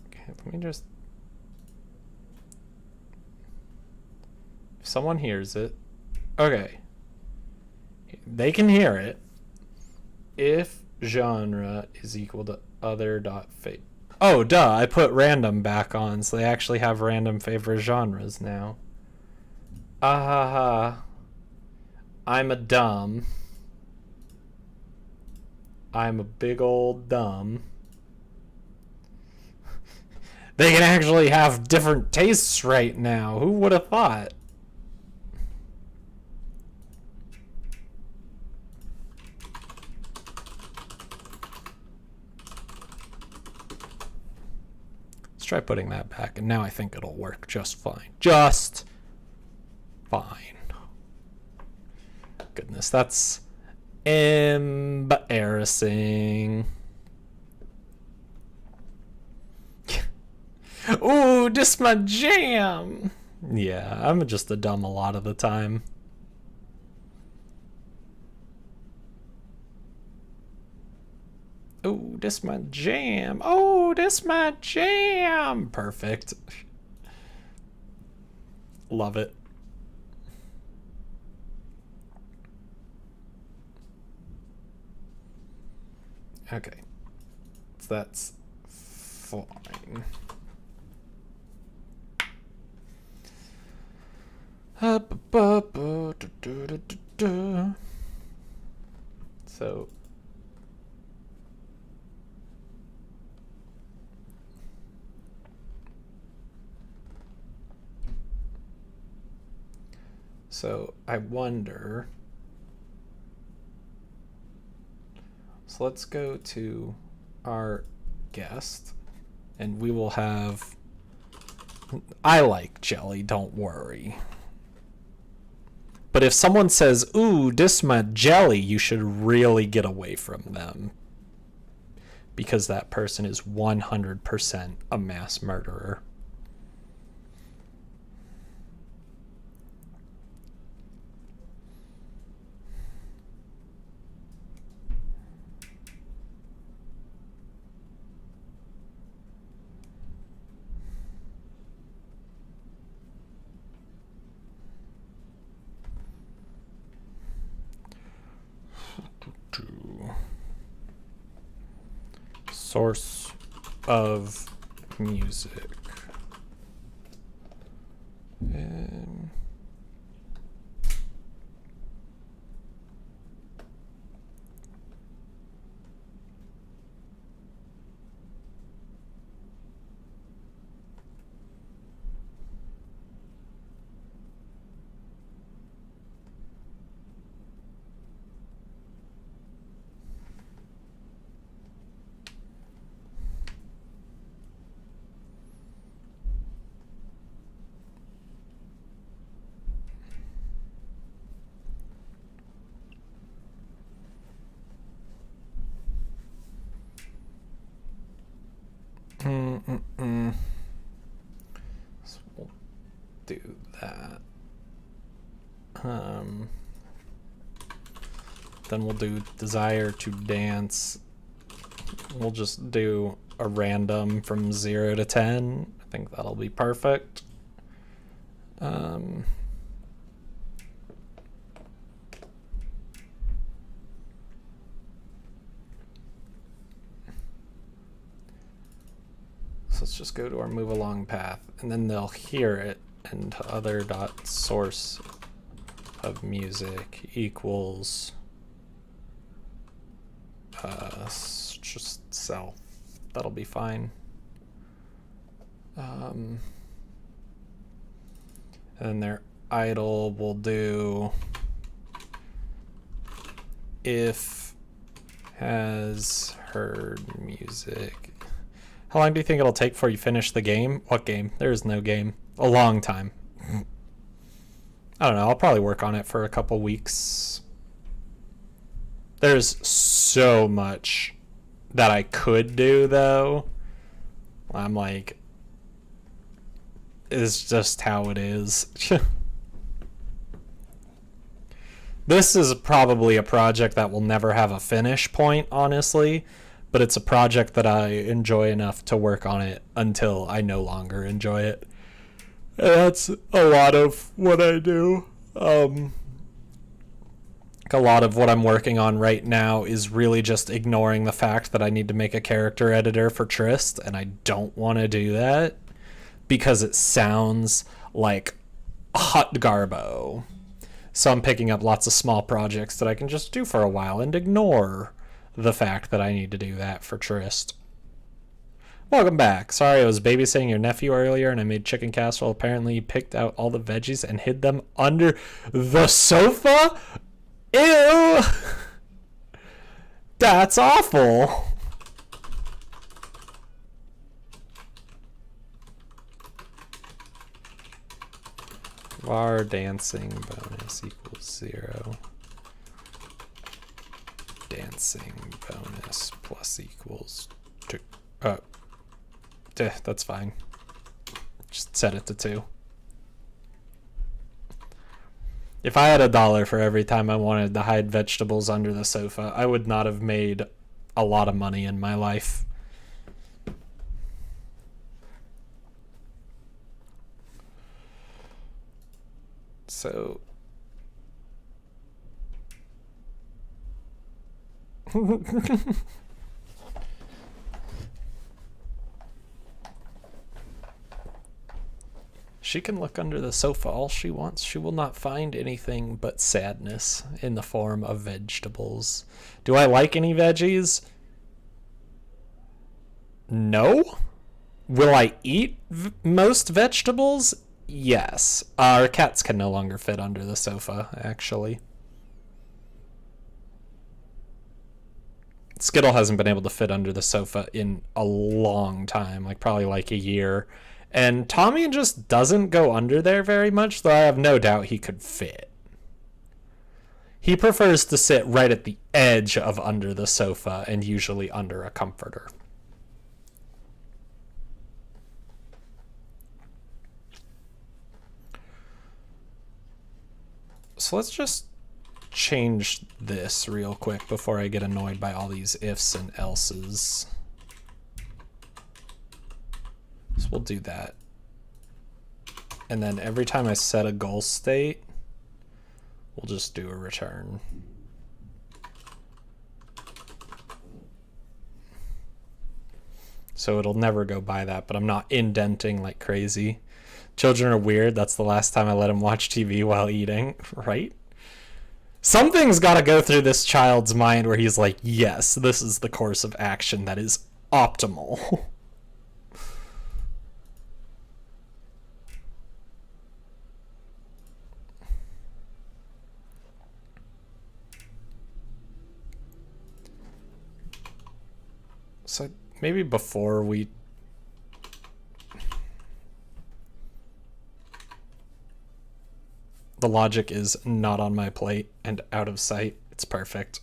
Okay, let me just... If someone hears it... Okay. They can hear it. If genre is equal to other.favorite. Oh, duh, I put random back on, so they actually have random favorite genres now. Ah ha ha. I'm a dumb. I'm a big old dumb. They can actually have different tastes right now. Who would have thought? Let's try putting that back, and now I think it'll work just fine. Just fine. Goodness, that's embarrassing. Ooh, this my jam. Yeah, I'm just a dumb a lot of the time. Oh, this my jam. Oh, this my jam. Perfect. Love it. Okay. So that's fine. So I wonder, so let's go to our guest and we will have, I like jelly, don't worry. But if someone says, ooh, this my jelly, you should really get away from them. Because that person is 100% a mass murderer. Source of music. So we'll do that. Then we'll do desire to dance. We'll just do a random from 0 to 10. I think that'll be perfect. So let's just go to our move along path, and then they'll hear it, and other dot source of music equals just self. That'll be fine. And then their idle will do if has heard music. How long do you think it'll take before you finish the game? What game? There is no game. A long time. I don't know. I'll probably work on it for a couple weeks. There's so much that I could do, though. I'm like, it's just how it is. This is probably a project that will never have a finish point, honestly. But it's a project that I enjoy enough to work on it until I no longer enjoy it. And that's a lot of what I do. A lot of what I'm working on right now is really just ignoring the fact that I need to make a character editor for Trist, and I don't want to do that because it sounds like hot garbo. So I'm picking up lots of small projects that I can just do for a while and ignore the fact that I need to do that for Trist. Welcome back. Sorry, I was babysitting your nephew earlier and I made chicken casserole. Apparently, he picked out all the veggies and hid them under the sofa? Ew! That's awful. Var dancing bonus equals 0. Dancing bonus plus equals 2. That's fine. Just set it to 2. If I had $1 for every time I wanted to hide vegetables under the sofa, I would not have made a lot of money in my life. So she can look under the sofa all she wants. She will not find anything but sadness in the form of vegetables. Do I like any veggies? No. Will I eat most vegetables? Yes. Our cats can no longer fit under the sofa, actually. Skittle hasn't been able to fit under the sofa in a long time, like probably like a year. And Tommy just doesn't go under there very much, though I have no doubt he could fit. He prefers to sit right at the edge of under the sofa and usually under a comforter. So let's just change this real quick before I get annoyed by all these ifs and elses. So we'll do that. And then every time I set a goal state, we'll just do a return. So it'll never go by that, but I'm not indenting like crazy. Children are weird. That's the last time I let him watch TV while eating, right? Something's got to go through this child's mind where he's like, yes, this is the course of action that is optimal. So maybe before we... The logic is not on my plate and out of sight. It's perfect.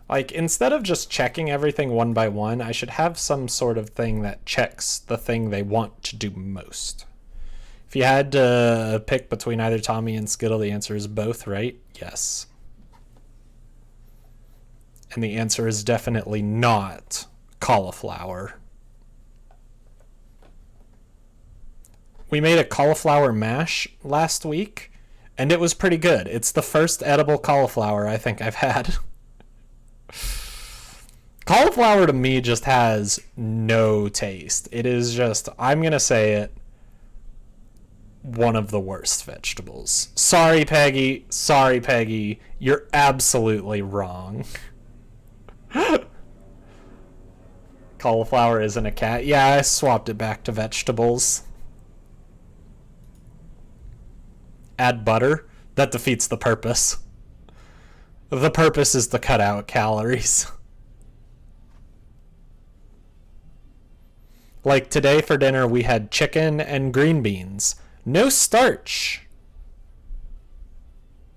Like, instead of just checking everything one by one, I should have some sort of thing that checks the thing they want to do most. If you had to pick between either Tommy and Skittle, the answer is both, right? Yes. And the answer is definitely not cauliflower. We made a cauliflower mash last week, and it was pretty good. It's the first edible cauliflower I think I've had. Cauliflower to me just has no taste. It is just, I'm going to say it, one of the worst vegetables. Sorry, Peggy. Sorry, Peggy. You're absolutely wrong. Cauliflower isn't a cat. Yeah, I swapped it back to vegetables. Add butter. That defeats the purpose. The purpose is to cut out calories. Like today for dinner, we had chicken and green beans. No starch.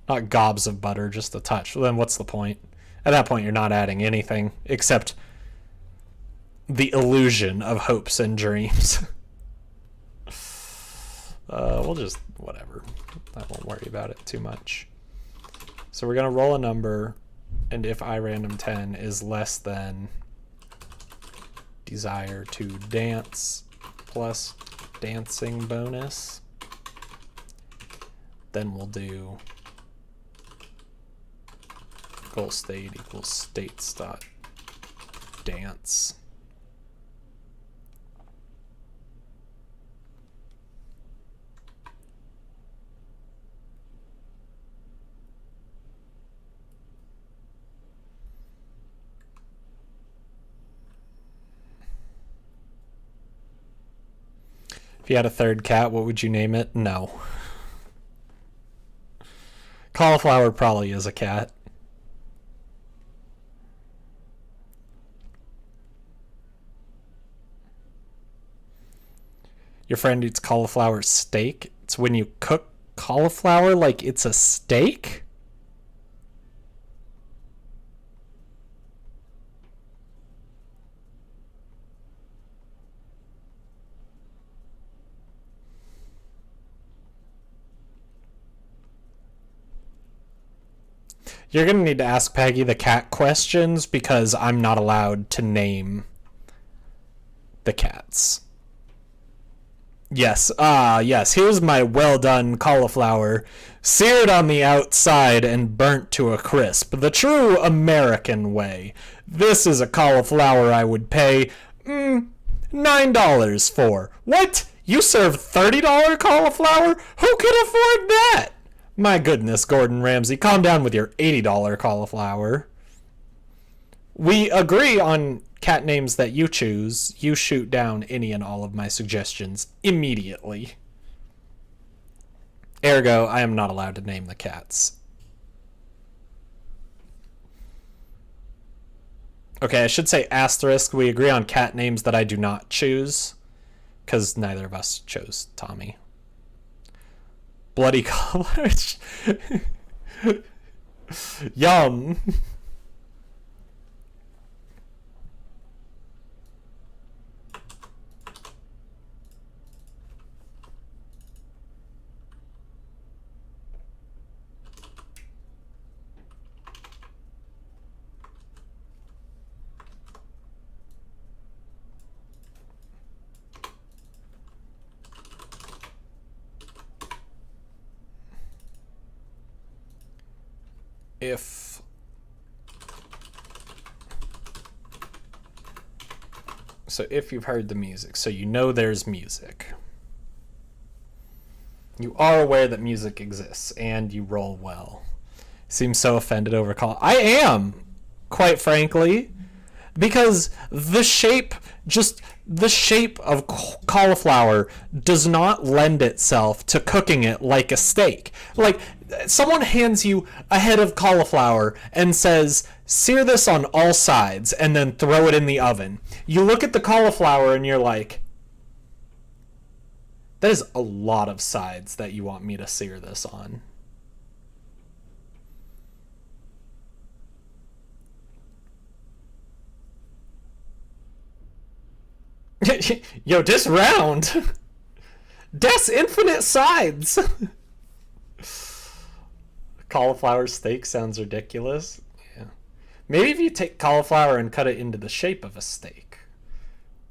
Not gobs of butter, just a touch. Well, then what's the point? At that point, you're not adding anything except the illusion of hopes and dreams. We'll just, whatever. I won't worry about it too much. So we're going to roll a number, and if iRandom10 is less than desire to dance plus dancing bonus, then we'll do goal state equals states dot dance. If you had a third cat, what would you name it? No. Cauliflower probably is a cat. Your friend eats cauliflower steak. It's when you cook cauliflower like it's a steak? You're going to need to ask Peggy the cat questions because I'm not allowed to name the cats. Yes, yes, here's my well done cauliflower, seared on the outside and burnt to a crisp, the true American way. This is a cauliflower I would pay, $9 for. What? You serve $30 cauliflower? Who could afford that? My goodness, Gordon Ramsay, calm down with your $80 cauliflower. We agree on cat names that you choose. You shoot down any and all of my suggestions immediately. Ergo, I am not allowed to name the cats. Okay, I should say asterisk. We agree on cat names that I do not choose, because neither of us chose Tommy. Bloody collars. Yum. If you've heard the music, so you know there's music. You are aware that music exists, and you roll well. Seems so offended over call. I am, quite frankly, because the shape of cauliflower does not lend itself to cooking it like a steak. Like, someone hands you a head of cauliflower and says, sear this on all sides and then throw it in the oven. You look at the cauliflower and you're like, that is a lot of sides that you want me to sear this on. Yo, this round. That's infinite sides. Cauliflower steak sounds ridiculous. Yeah. Maybe if you take cauliflower and cut it into the shape of a steak.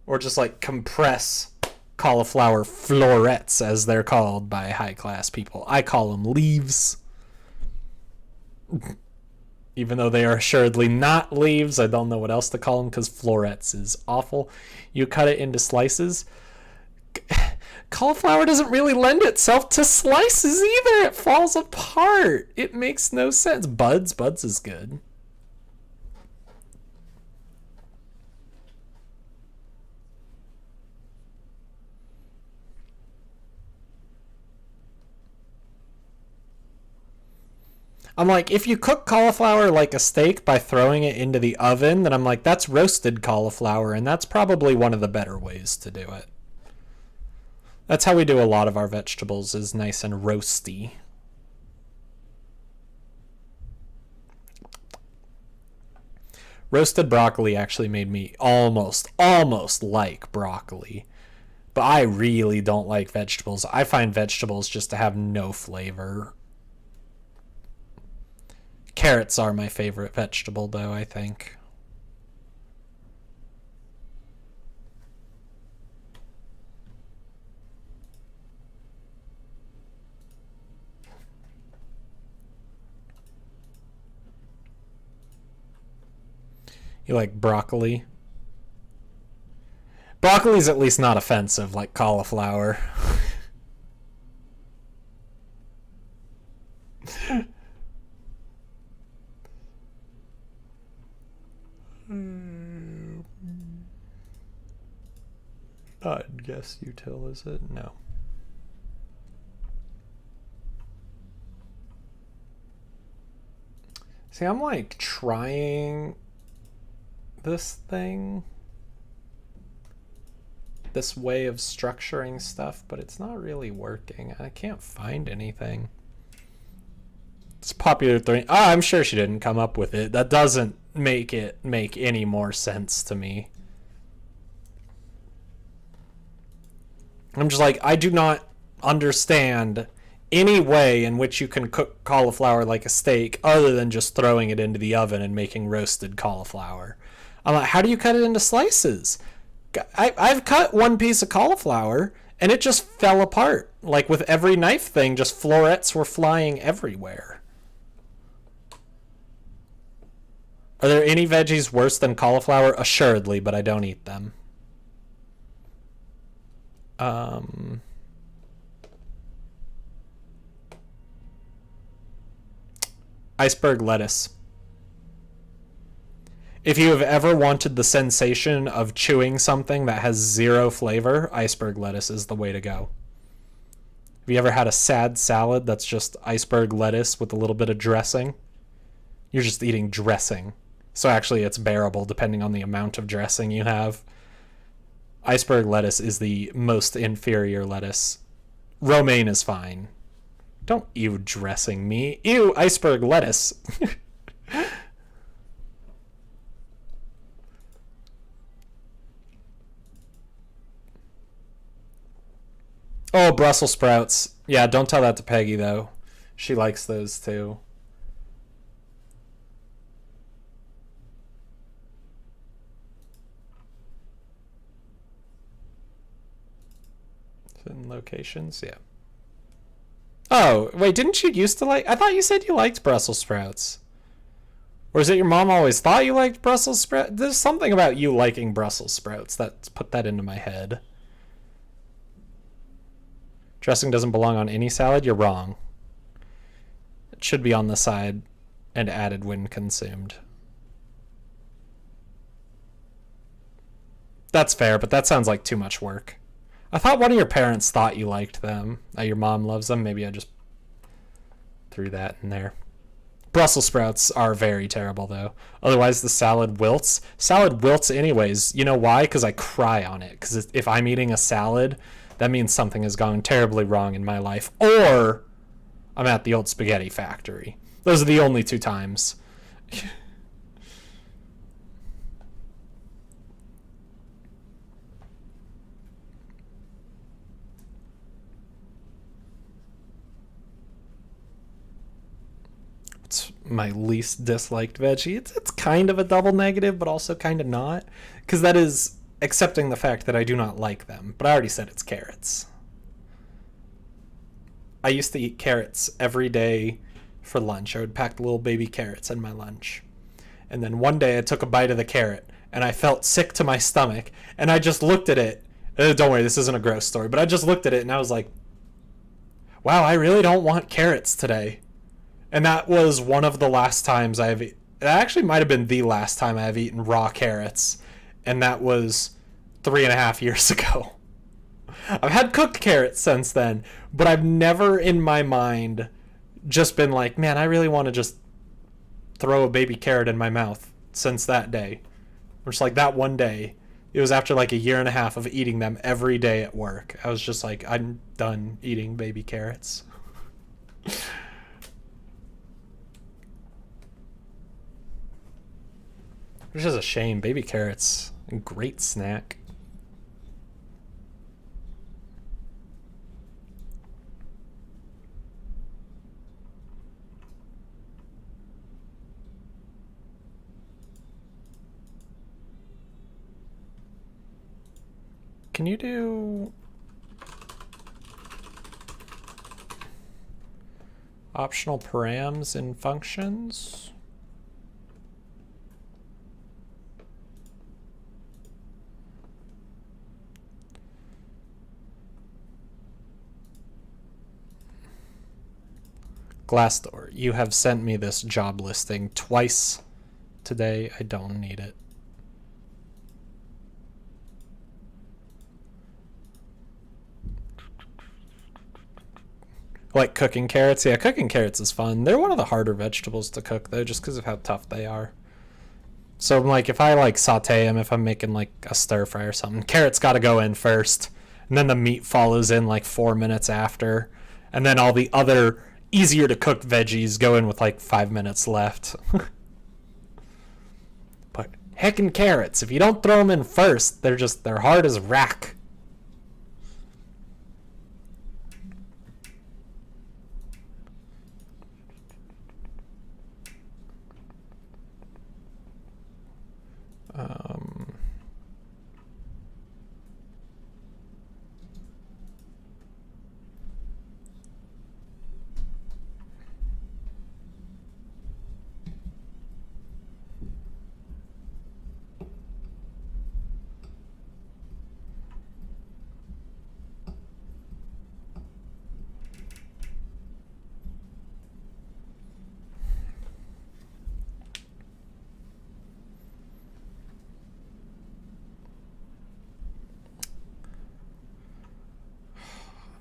Or just like compress cauliflower florets, as they're called by high class people. I call them leaves. Even though they are assuredly not leaves, I don't know what else to call them because florets is awful. You cut it into slices. Cauliflower doesn't really lend itself to slices either. It falls apart. It makes no sense. Buds is good. I'm like, if you cook cauliflower like a steak by throwing it into the oven, then I'm like, that's roasted cauliflower, and that's probably one of the better ways to do it. That's how we do a lot of our vegetables, is nice and roasty. Roasted broccoli actually made me almost like broccoli. But I really don't like vegetables. I find vegetables just to have no flavor. Carrots are my favorite vegetable, though, I think. You like broccoli? Broccoli's at least not offensive like cauliflower. Not guess util, is it? No. See, I'm like trying this thing, this way of structuring stuff, but it's not really working. I can't find anything. It's popular thing. Ah, I'm sure she didn't come up with it. That doesn't make it make any more sense to me. I'm just like, I do not understand any way in which you can cook cauliflower like a steak other than just throwing it into the oven and making roasted cauliflower. I'm like, how do you cut it into slices? I've cut one piece of cauliflower and it just fell apart. Like with every knife thing, just florets were flying everywhere. Are there any veggies worse than cauliflower? Assuredly, but I don't eat them. Iceberg lettuce. If you have ever wanted the sensation of chewing something that has zero flavor, iceberg lettuce is the way to go. Have you ever had a sad salad that's just iceberg lettuce with a little bit of dressing? You're just eating dressing. So actually it's bearable depending on the amount of dressing you have. Iceberg lettuce is the most inferior lettuce. Romaine is fine. Don't ew dressing me. Ew iceberg lettuce. Oh, Brussels sprouts. Yeah, don't tell that to Peggy, though. She likes those, too. In locations, yeah. Oh, wait, didn't you used to like... I thought you said you liked Brussels sprouts. Or is it your mom always thought you liked Brussels sprouts? There's something about you liking Brussels sprouts that's put that into my head. Dressing doesn't belong on any salad? You're wrong. It should be on the side and added when consumed. That's fair, but that sounds like too much work. I thought one of your parents thought you liked them. Your mom loves them. Maybe I just threw that in there. Brussels sprouts are very terrible, though. Otherwise, the salad wilts. Salad wilts anyways. You know why? Because I cry on it. Because if I'm eating a salad, that means something has gone terribly wrong in my life. Or I'm at the old spaghetti factory. Those are the only two times. It's my least disliked veggie. It's kind of a double negative, but also kind of not. Because that is accepting the fact that I do not like them. But I already said it's carrots. I used to eat carrots every day for lunch. I would pack little baby carrots in my lunch. And then one day I took a bite of the carrot and I felt sick to my stomach. And I just looked at it. Don't worry, this isn't a gross story. But I just looked at it and I was like, wow, I really don't want carrots today. And that was one of the last times it actually might have been the last time I've eaten raw carrots. And that was 3.5 years ago. I've had cooked carrots since then, but I've never in my mind just been like, man, I really want to just throw a baby carrot in my mouth since that day. Which like that one day, it was after like 1.5 years of eating them every day at work. I was just like, I'm done eating baby carrots. Which is a shame. Baby carrots, a great snack. Can you do optional params in functions? Glassdoor, you have sent me this job listing twice today. I don't need it. Like cooking carrots. Yeah, cooking carrots is fun. They're one of the harder vegetables to cook though, just because of how tough they are. So like if I like saute them, if I'm making like a stir fry or something, carrots got to go in first, and then the meat follows in like 4 minutes after, and then all the other easier to cook veggies go in with like 5 minutes left. But heckin' carrots, if you don't throw them in first, they're hard as rack.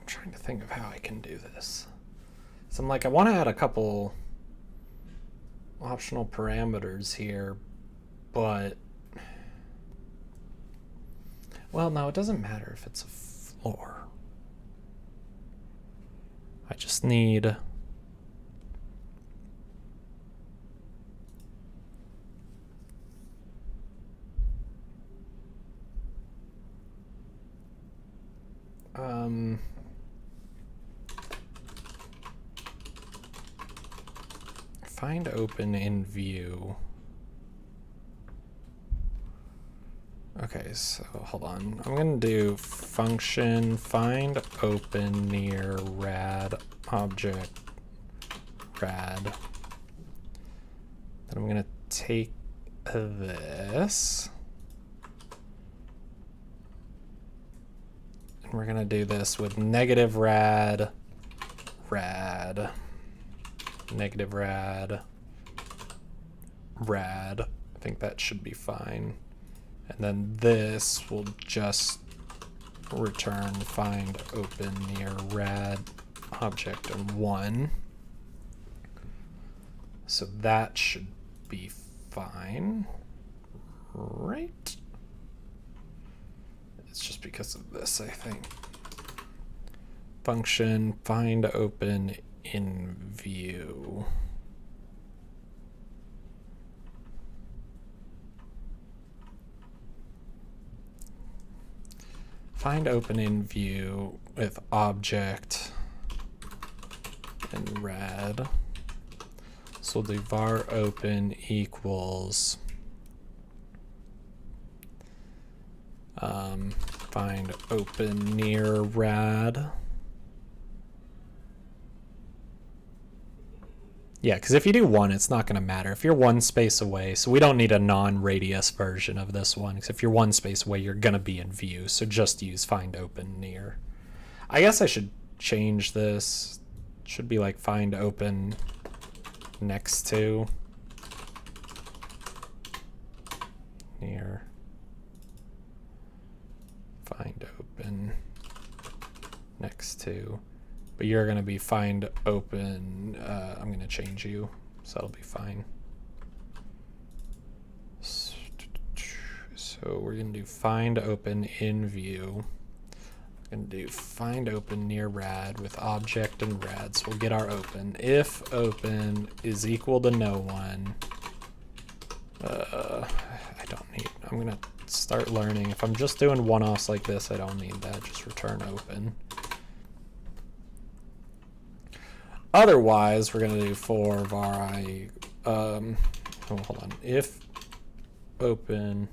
Trying to think of how I can do this. So I'm like, I want to add a couple optional parameters here, but well, no, it doesn't matter if it's a floor. I just need find open in view. Okay, so hold on. I'm gonna do function find open near rad object rad. Then I'm gonna take this. And we're gonna do this with negative rad rad. Negative rad rad. I think that should be fine. And then this will just return find open near rad object and 1. So that should be fine, right? It's just because of this, I think. Function find open in view. Find open in view with object and rad. So we'll do var open equals find open near rad. Yeah, because if you do 1, it's not going to matter. If you're 1 space away, so we don't need a non-radius version of this one, because if you're 1 space away, you're going to be in view, so just use find open near. I guess I should change this. It should be like find open next to near find open next to. But you're going to be find open. I'm going to change you, so that'll be fine. So we're going to do find open in view. We're going to do find open near rad with object and rad. So we'll get our open. If open is equal to no one, I don't need, I'm going to start learning. If I'm just doing one-offs like this, I don't need that. Just return open. Otherwise, we're going to do for var I, oh, hold on, if open,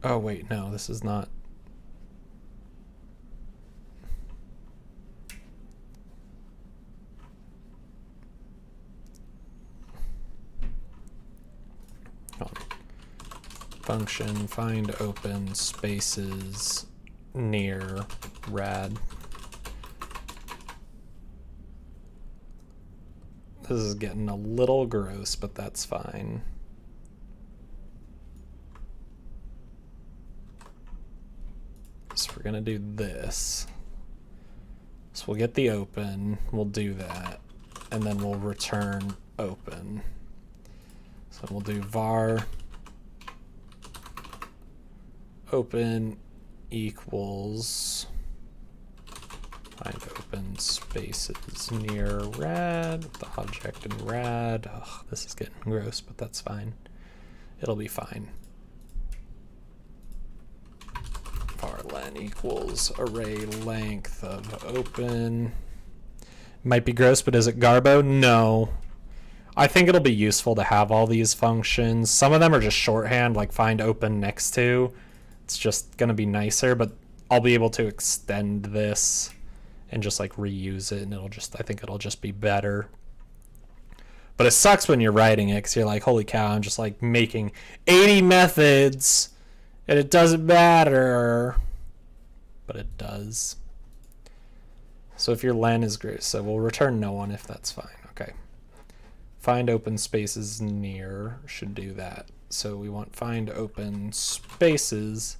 oh wait, no, this is not, function find open spaces near rad. This is getting a little gross, but that's fine. So we're gonna do this. So we'll get the open, we'll do that, and then we'll return open. So we'll do var open equals find open spaces near rad, the object in rad. Ugh, this is getting gross, but that's fine. It'll be fine. Var len equals array length of open. Might be gross, but is it Garbo? No. I think it'll be useful to have all these functions. Some of them are just shorthand, like find open next to. It's just going to be nicer, but I'll be able to extend this and just like reuse it, and I think it'll just be better. But it sucks when you're writing it, because you're like, holy cow, I'm just like making 80 methods, and it doesn't matter. But it does. So if your len is great, so we'll return no one if that's fine. Okay. Find open spaces near should do that. So we want find open spaces.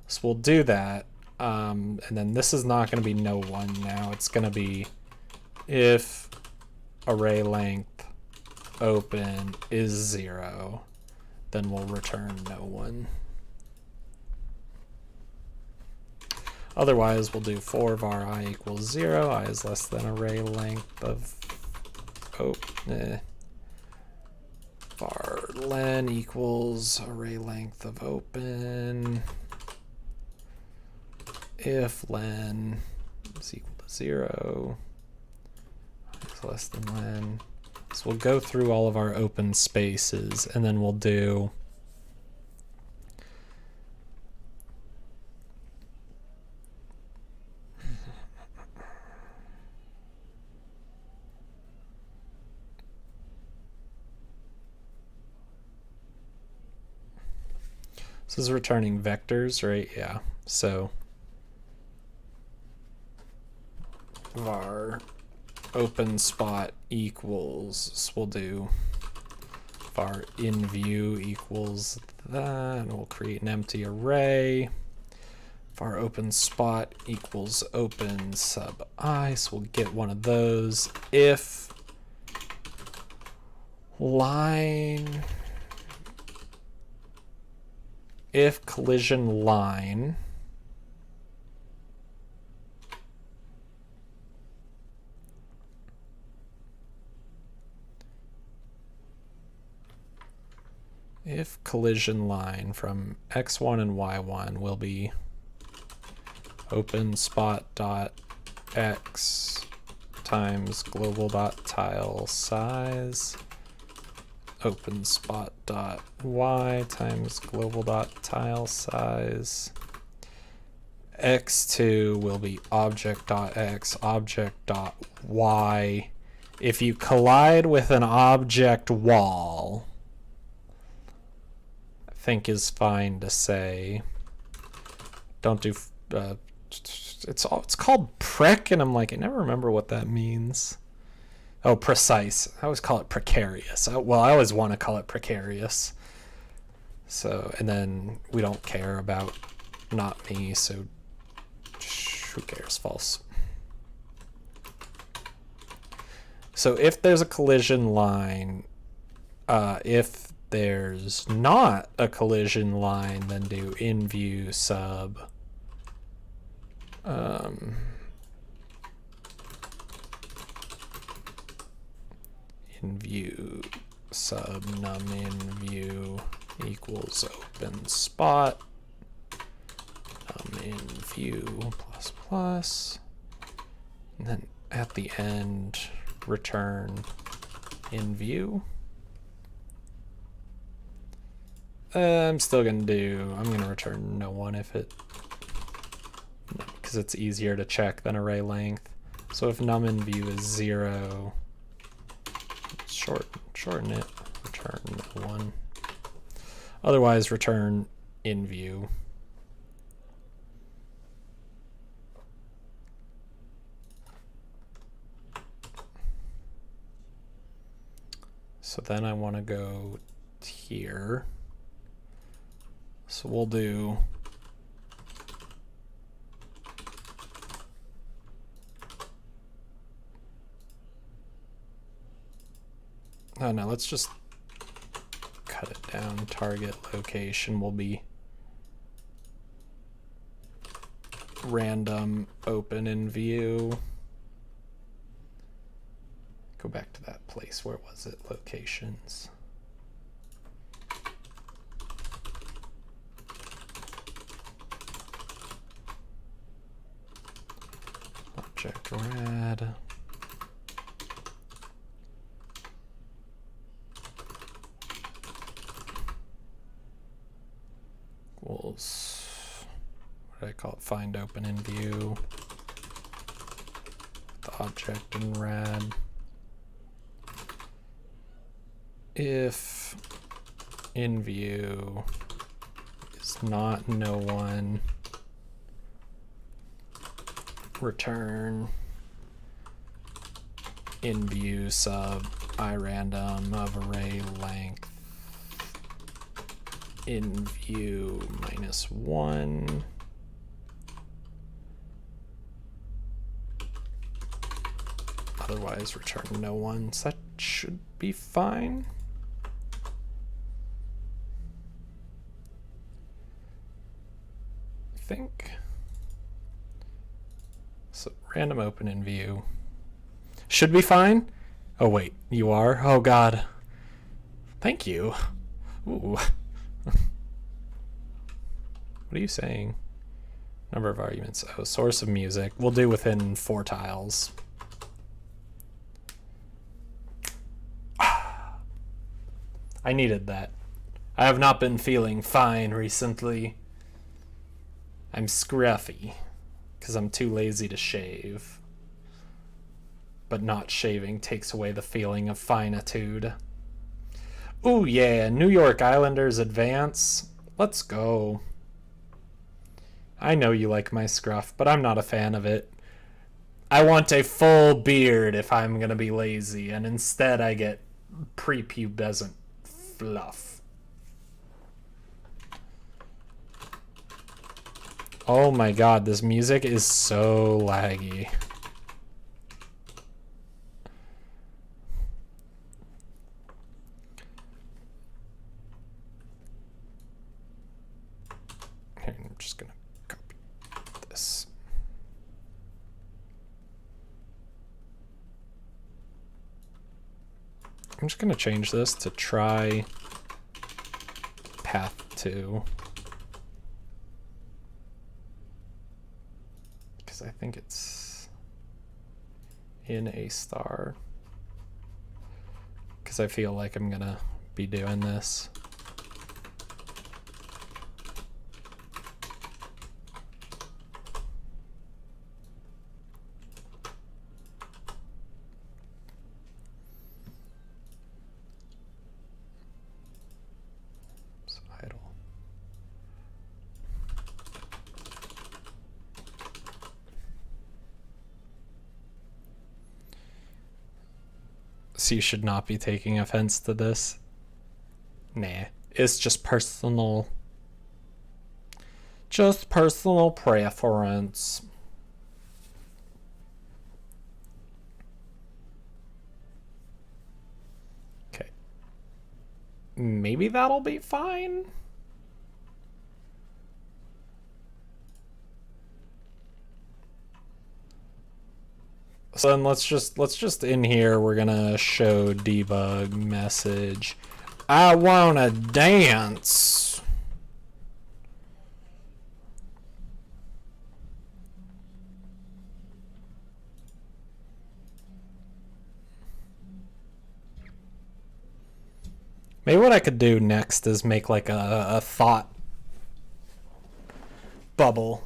So we'll do that. And then this is not going to be no one now. It's going to be if array length open is 0, then we'll return no one. Otherwise, we'll do for var I equals 0. I is less than array length of var len equals array length of open. If len is equal to 0, I is less than len. So we'll go through all of our open spaces, and then we'll do this is returning vectors, right? Yeah. So var open spot equals, so we'll do var in view equals that, and we'll create an empty array. Var open spot equals open sub I, so we'll get one of those. If line, if collision line from x1 and y1 will be open spot dot x times global dot tile size, open spot dot y times global dot tile size, x2 will be object dot x, object dot y. If you collide with an object wall, I think is fine to say. Don't do it's called prick, and I'm like, I never remember what that means. Oh, precise. I always call it precarious. Well, I always want to call it precarious. So, and then we don't care about not me, so who cares? False. So if there's a collision line, if there's not a collision line, then do in view sub in view sub num in view equals open spot num in view plus plus, and then at the end return in view. I'm gonna return no one if it, because it's easier to check than array length. So if num in view is 0, shorten it, return no one. Otherwise return in view. So then I want to go here. So we'll do Oh no, let's just cut it down. Target location will be random open in view. Go back to that place. Where was it? Locations. Object rad. What did I call it? Find open in view. The object in rad. If in view is not no one, return in view sub irandom of array length in view -1. Otherwise return no one. So that should be fine. I think. So random open in view. Should be fine. Oh wait, you are? Oh god. Thank you. Ooh. What are you saying? Number of arguments. Oh, source of music. We'll do within 4 tiles. I needed that. I have not been feeling fine recently. I'm scruffy because I'm too lazy to shave. But not shaving takes away the feeling of finitude. Ooh yeah, New York Islanders advance. Let's go. I know you like my scruff, but I'm not a fan of it. I want a full beard if I'm gonna be lazy, and instead I get prepubescent fluff. Oh my god, this music is so laggy. Here, I'm just gonna copy this. I'm just gonna change this to try path 2. Because I think it's in A star. Because I feel like I'm gonna be doing this. So you should not be taking offense to this. Nah, it's just personal. Just personal preference. Okay. Maybe that'll be fine. So then let's just in here, we're gonna show debug message. I wanna dance. Maybe what I could do next is make like a thought bubble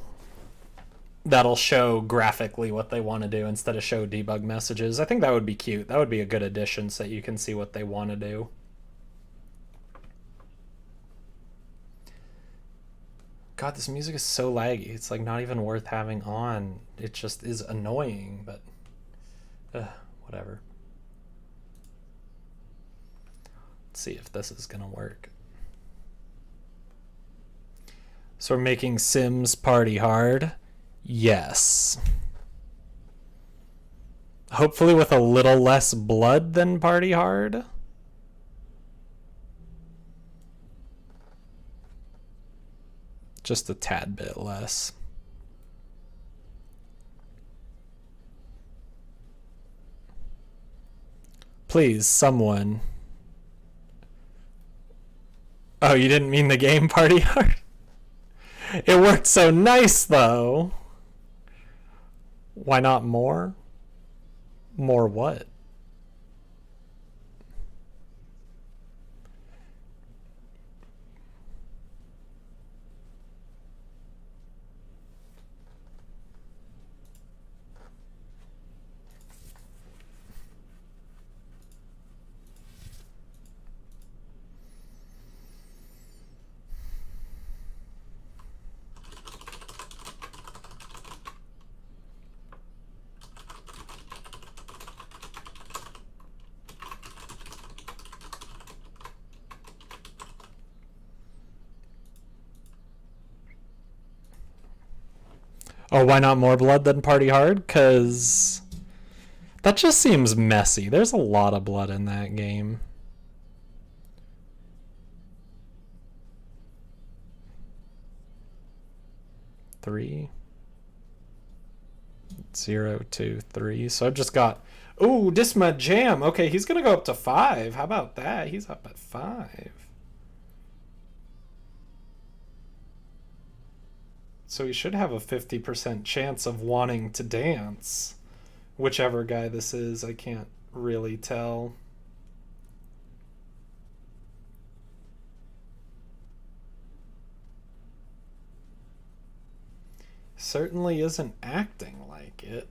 that'll show graphically what they want to do instead of show debug messages. I think that would be cute. That would be a good addition so that you can see what they want to do. God, this music is so laggy. It's like not even worth having on. It just is annoying, but whatever. Let's see if this is gonna work. So we're making Sims Party Hard. Yes. Hopefully with a little less blood than Party Hard. Just a tad bit less. Please, someone. Oh, you didn't mean the game Party Hard? It worked so nice, though. Why not more? More what? Oh, why not more blood than Party Hard? Because that just seems messy. There's a lot of blood in that game. Three. 0, 2, 3. So I've just got... Ooh, this my jam. Okay, he's going to go up to 5. How about that? He's up at 5. So he should have a 50% chance of wanting to dance. Whichever guy this is, I can't really tell. Certainly isn't acting like it.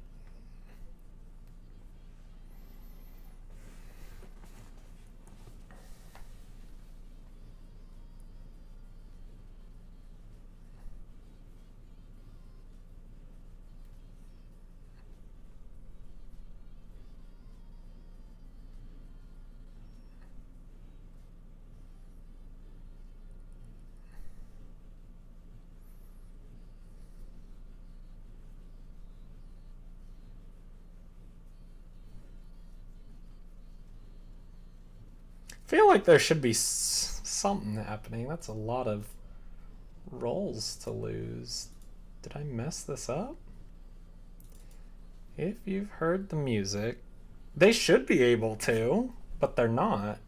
I feel like there should be something happening. That's a lot of rolls to lose. Did I mess this up? If you've heard the music, they should be able to, but they're not.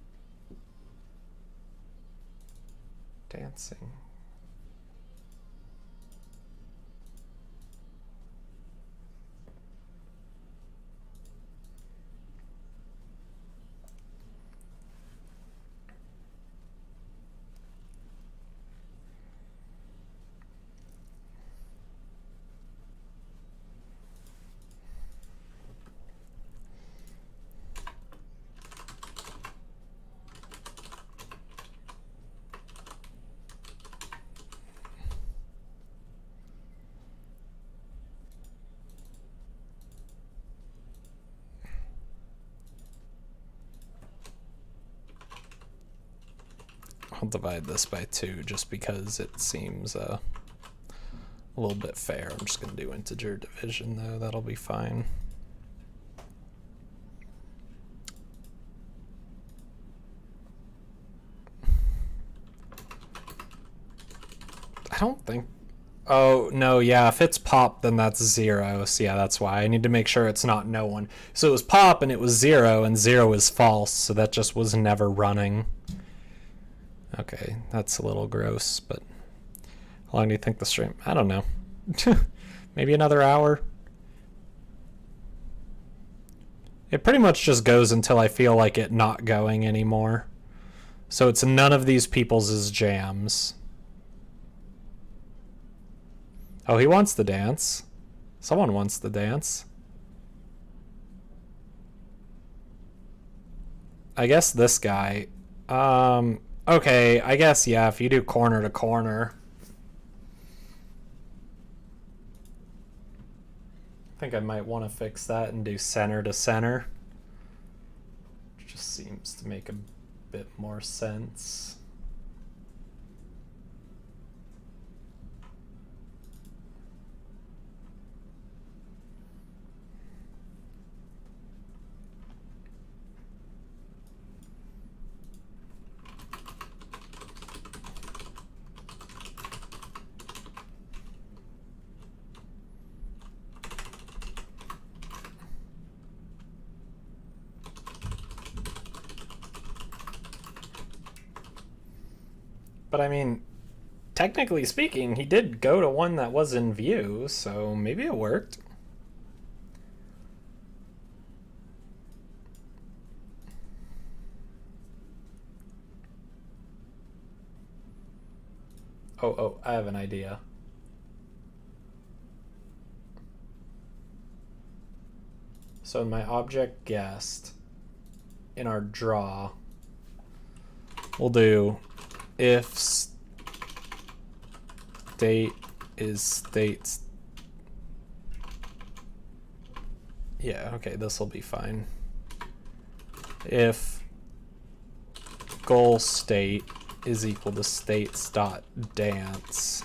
Dancing. I'll divide this by 2 just because it seems a little bit fair. I'm just going to do integer division though. That'll be fine. I don't think... Oh, no, yeah, if it's pop, then that's 0. So yeah, that's why. I need to make sure it's not no one. So it was pop and it was 0, and 0 is false, so that just was never running. Okay, that's a little gross, but how long do you think the stream? I don't know. Maybe another hour? It pretty much just goes until I feel like it not going anymore. So it's none of these people's jams. Oh, he wants to dance. Someone wants to dance. I guess this guy. Okay, I guess, yeah, if you do corner to corner. I think I might want to fix that and do center to center. Just seems to make a bit more sense. But I mean, technically speaking, he did go to one that was in view, so maybe it worked. Oh, I have an idea. So in my object guest, in our draw, we'll do if state is states. Yeah, okay, this will be fine. If goal state is equal to states.dance,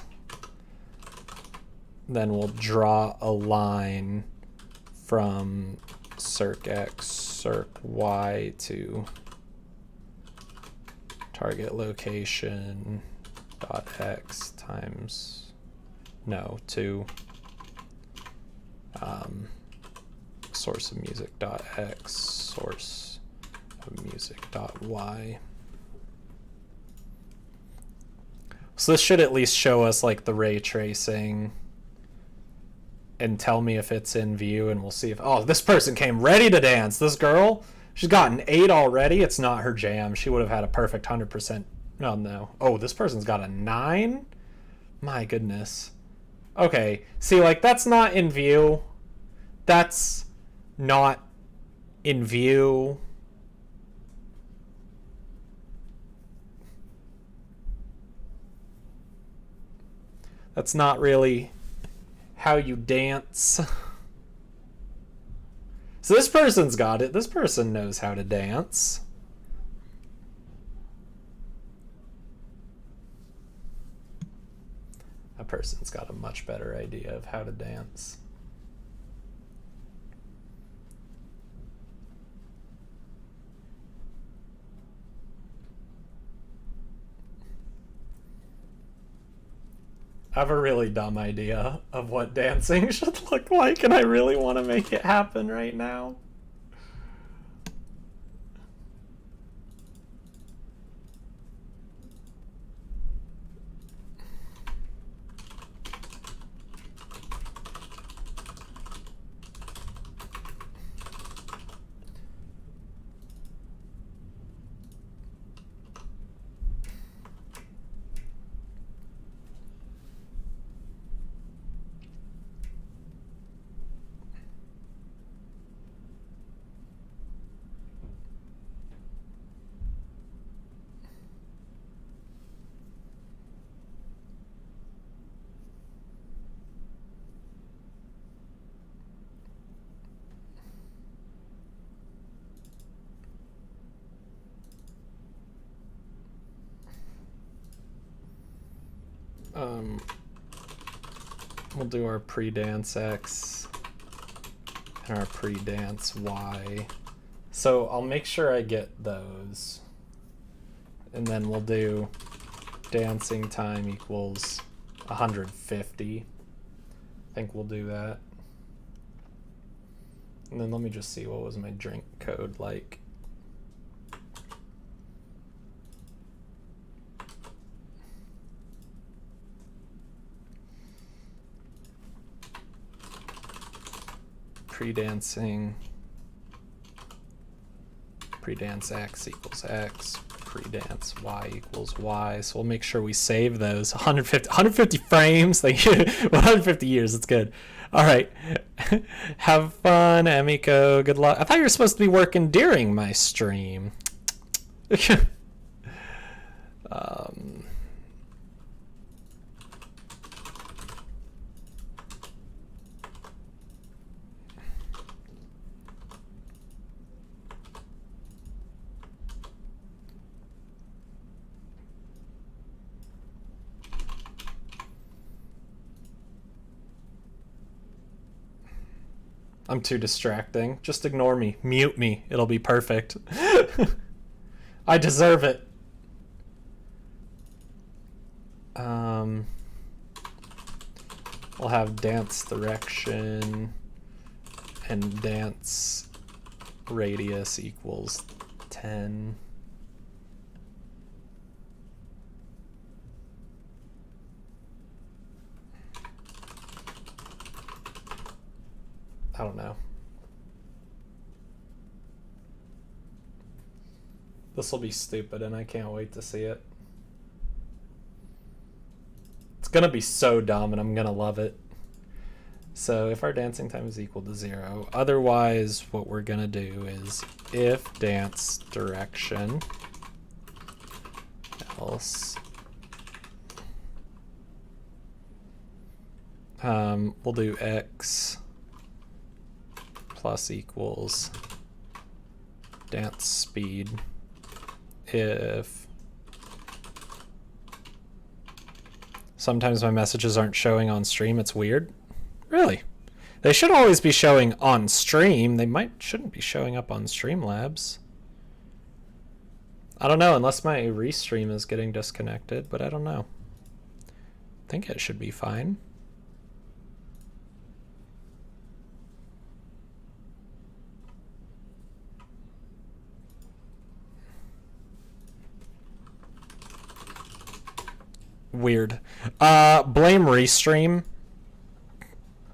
then we'll draw a line from circ x, circ y to target location dot x times to source of music dot x, source of music dot y. So this should at least show us like the ray tracing and tell me if it's in view, and we'll see if, oh, this person came ready to dance. This girl, she's got an 8 already. It's not her jam. She would have had a perfect 100%. Oh, no. Oh, this person's got a 9? My goodness. Okay, see, like, that's not in view. That's not in view. That's not really how you dance. So this person's got it. This person knows how to dance. That person's got a much better idea of how to dance. I have a really dumb idea of what dancing should look like, and I really want to make it happen right now. We'll do our pre-dance X and our pre-dance Y. So I'll make sure I get those. And then we'll do dancing time equals 150. I think we'll do that. And then let me just see, what was my drink code like? Pre-dancing, pre-dance X equals X, pre-dance Y equals Y. So we'll make sure we save those. 150 frames. Thank you. 150 years. It's good. All right. Have fun, Emiko. Good luck. I thought you were supposed to be working during my stream. I'm too distracting. Just ignore me. Mute me. It'll be perfect. I deserve it. We'll have dance direction and dance radius equals 10. I don't know. This will be stupid and I can't wait to see it. It's gonna be so dumb and I'm gonna love it. So if our dancing time is equal to 0, otherwise what we're gonna do is if dance direction else we'll do x plus equals dance speed if sometimes my messages aren't showing on stream. It's weird. Really? They should always be showing on stream. They shouldn't be showing up on Streamlabs. I don't know, unless my restream is getting disconnected, but I don't know. I think it should be fine. Weird. Blame restream.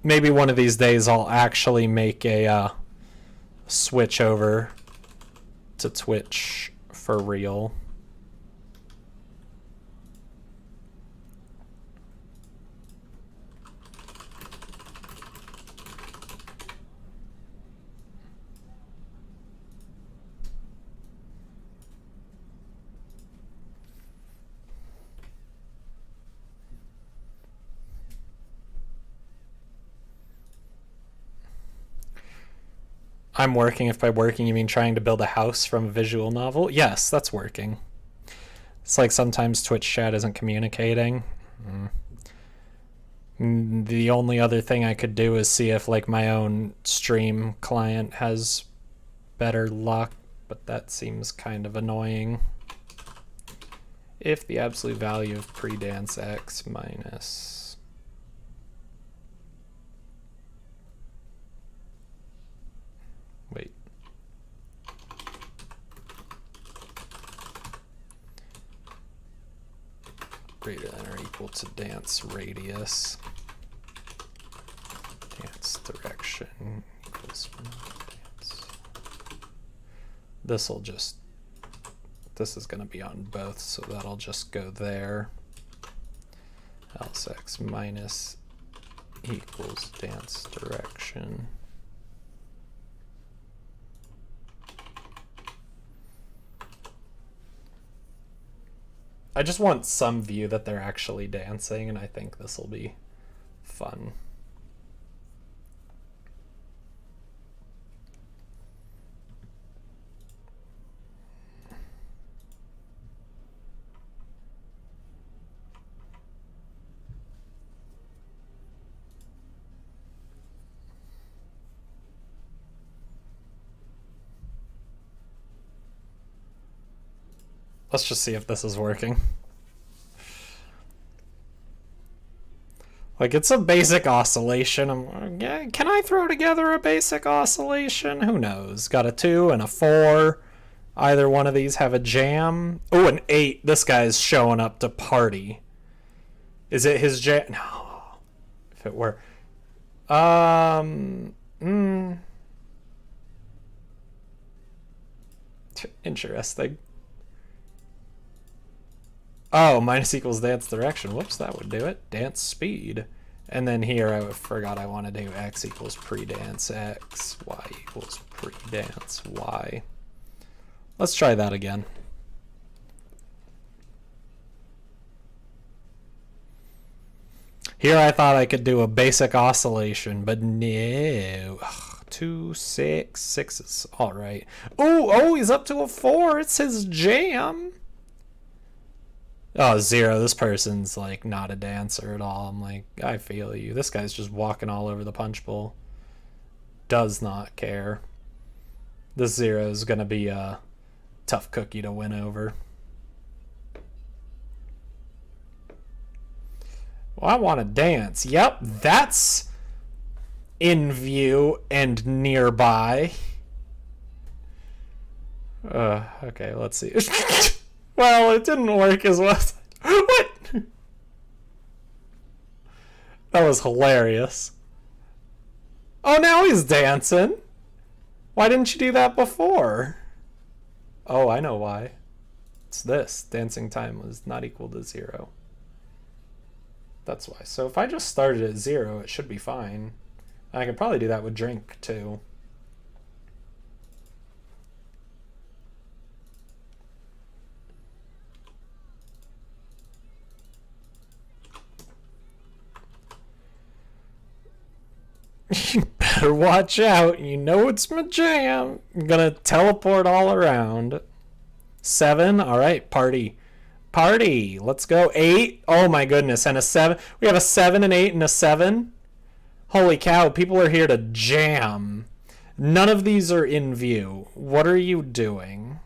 Maybe one of these days I'll actually make a switch over to Twitch for real. I'm working. If by working you mean trying to build a house from a visual novel, yes, that's working. It's like sometimes Twitch chat isn't communicating. The only other thing I could do is see if like my own stream client has better luck, but that seems kind of annoying. If the absolute value of pre-dance x minus wait. Greater than or equal to dance radius. Dance direction equals dance. This is going to be on both, so that'll just go there. Else x minus equals dance direction. I just want some view that they're actually dancing, and I think this will be fun. Let's just see if this is working. Like, it's a basic oscillation. Can I throw together a basic oscillation? Who knows? Got a 2 and a 4. Either one of these have a jam. Oh, an 8. This guy's showing up to party. Is it his jam? No. If it were. Interesting. Oh, minus equals dance direction. Whoops, that would do it. Dance speed. And then here I forgot I want to do x equals pre-dance x, y equals pre-dance y. Let's try that again. Here I thought I could do a basic oscillation, but no. Ugh, 2, 6, 6 is all right. Oh, he's up to a 4. It's his jam. Oh, 0. This person's like not a dancer at all. I'm like, I feel you. This guy's just walking all over the punch bowl. Does not care. This 0 is going to be a tough cookie to win over. Well, I want to dance. Yep, that's in view and nearby. Okay, let's see. Well, it didn't work as well. What? That was hilarious. Oh, now he's dancing. Why didn't you do that before? Oh, I know why. It's this. Dancing time was not equal to 0. That's why. So if I just started at 0, it should be fine. I could probably do that with drink, too. You better watch out. You know it's my jam. I'm gonna teleport all around. 7. All right, party. Party. Let's go. 8. Oh my goodness. And a 7. We have a 7, an 8, and a 7. Holy cow. People are here to jam. None of these are in view. What are you doing?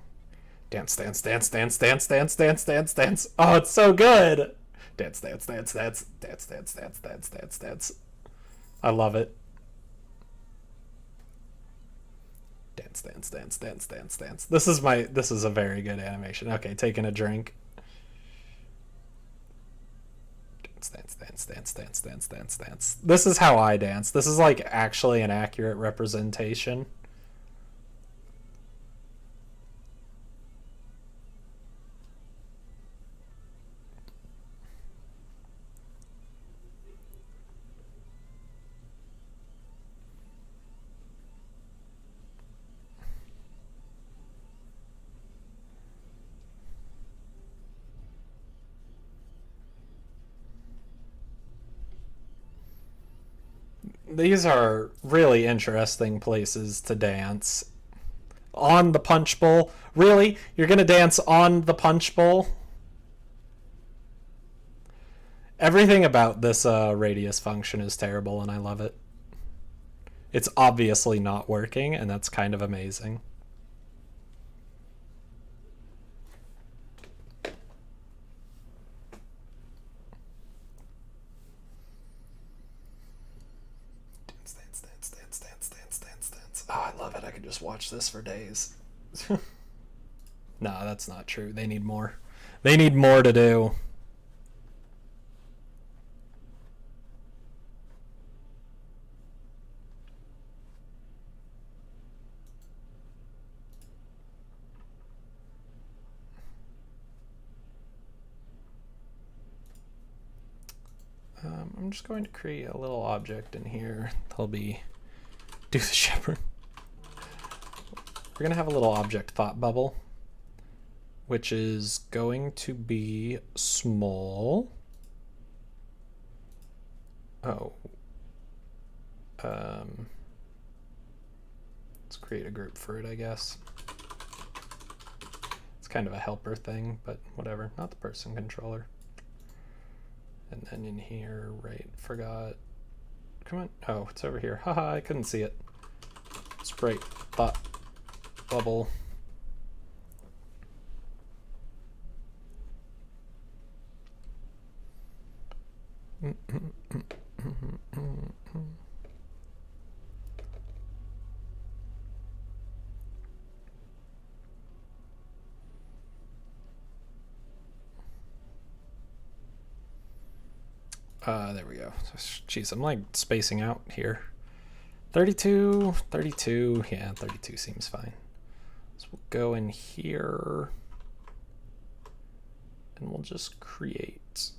Dance, dance, dance, dance, dance, dance, dance, dance, dance. Oh, it's so good. Dance, dance, dance, dance, dance, dance, dance, dance, dance, dance. I love it. Dance, dance, dance, dance, dance, dance. This is a very good animation. Okay, taking a drink. Dance, dance, dance, dance, dance, dance, dance, dance. This is how I dance. This is like actually an accurate representation. These are really interesting places to dance. On the punch bowl? Really? You're gonna dance on the punch bowl? Everything about this radius function is terrible, and I love it. It's obviously not working, and that's kind of amazing. Oh, I love it. I could just watch this for days. Nah, that's not true. They need more. They need more to do. I'm just going to create a little object in here. That'll be do the shepherd. We're going to have a little object thought bubble, which is going to be small. Oh. Let's create a group for it, I guess. It's kind of a helper thing, but whatever. Not the person controller. And then in here, right, forgot. Come on. Oh, it's over here. Haha, I couldn't see it. Sprite thought bubble. There we go. Jeez, I'm like spacing out here. 32, 32. Yeah, 32 seems fine. So we'll go in here and we'll just create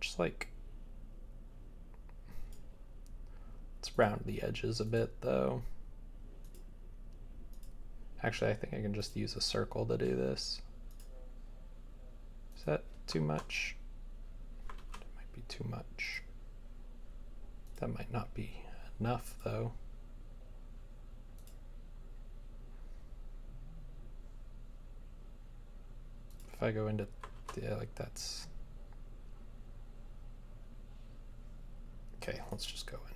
just like, let's round the edges a bit though. Actually, I think I can just use a circle to do this. Is that too much? That might be too much. That might not be enough though. If I go into, yeah, like that's, okay, let's just go in.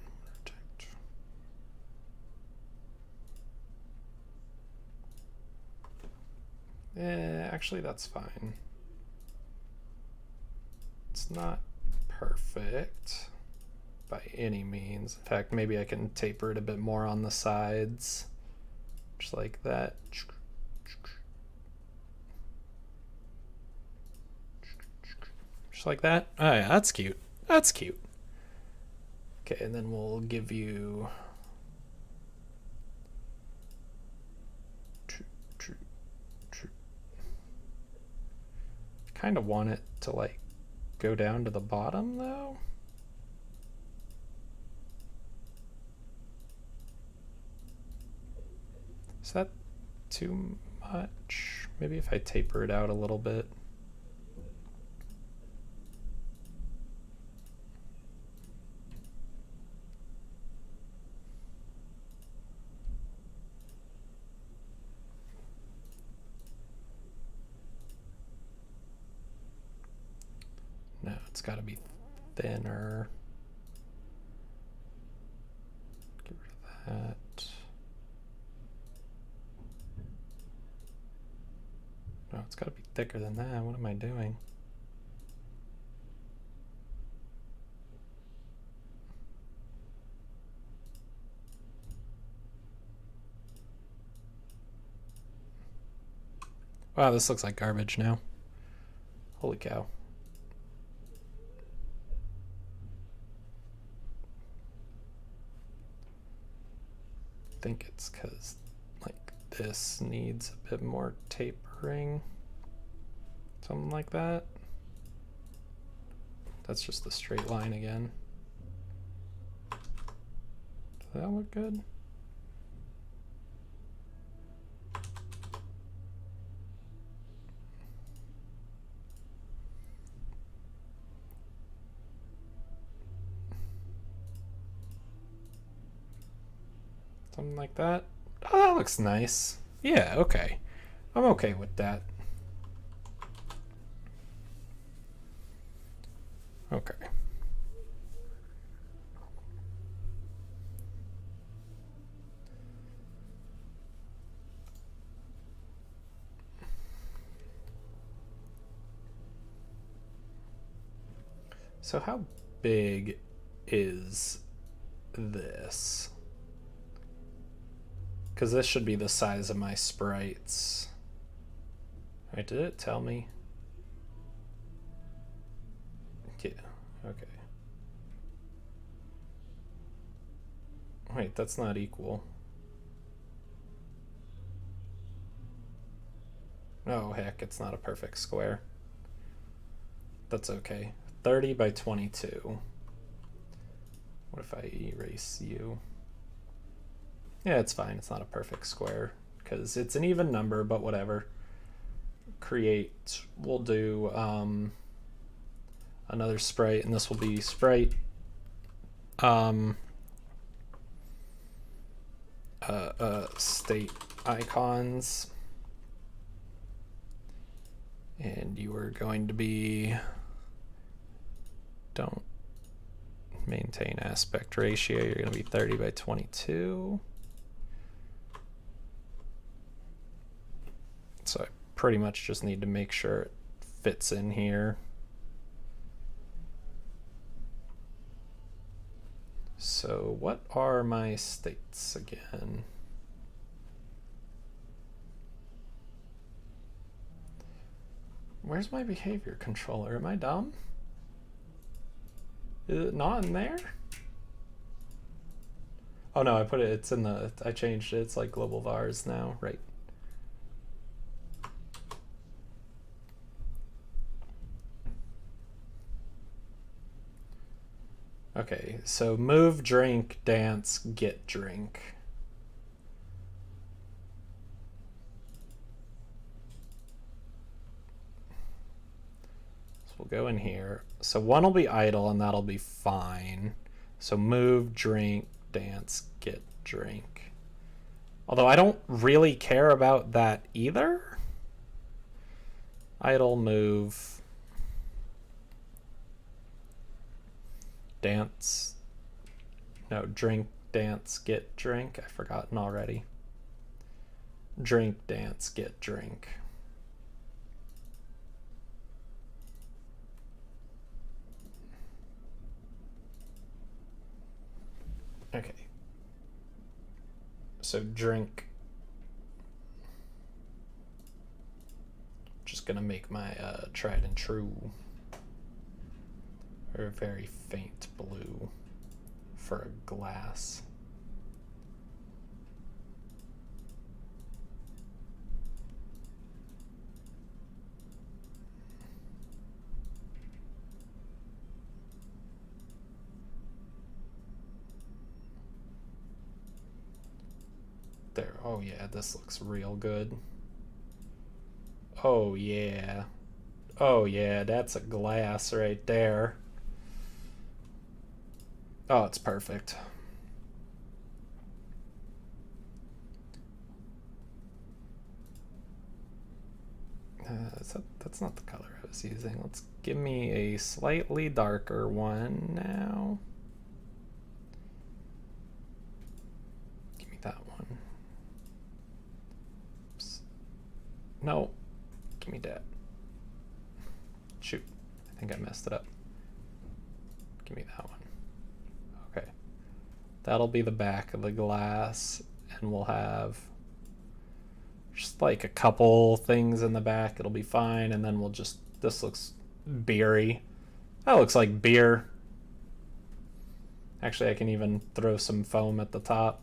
Yeah, actually that's fine. It's not perfect by any means. In fact, maybe I can taper it a bit more on the sides, just like that. Just like that. Oh yeah, that's cute. That's cute. Okay, and then we'll give you kind of want it to like go down to the bottom though. Is that too much? Maybe if I taper it out a little bit. No, it's got to be thinner. Get rid of that. No, it's got to be thicker than that. What am I doing? Wow, this looks like garbage now. Holy cow. I think it's because like this needs a bit more tapering. Something like that. That's just the straight line again. Does that look good? Something like that. Oh, that looks nice. Yeah, okay. I'm okay with that. Okay. So how big is this? Because this should be the size of my sprites. Wait, did it tell me? Yeah, okay. Wait, that's not equal. Oh, heck, it's not a perfect square. That's okay. 30 by 22. What if I erase you? Yeah, it's fine. It's not a perfect square because it's an even number, but whatever. Create, we'll do another sprite, and this will be sprite state icons. And you are going to be, don't maintain aspect ratio, you're going to be 30 by 22. So I pretty much just need to make sure it fits in here. So what are my states again? Where's my behavior controller? Am I dumb? Is it not in there? Oh no, I put it, it's in the, I changed it. It's like global vars now, right? Okay, so move, drink, dance, get drink. So we'll go in here. So one will be idle and that'll be fine. So move, drink, dance, get drink. Although I don't really care about that either. Idle, move. Dance, no, drink, dance, get drink. I've forgotten already. Drink, dance, get drink. Okay. So drink. Just gonna make my tried and true. Or very faint blue for a glass. There. Oh yeah, this looks real good. Oh yeah. Oh yeah, that's a glass right there. Oh, it's perfect. That's not the color I was using. Let's give me a slightly darker one now. Give me that one. Oops. No, give me that. Shoot, I think I messed it up. Give me that one. Okay, that'll be the back of the glass, and we'll have just like a couple things in the back. It'll be fine, and then we'll just, this looks beery. That looks like beer. Actually, I can even throw some foam at the top.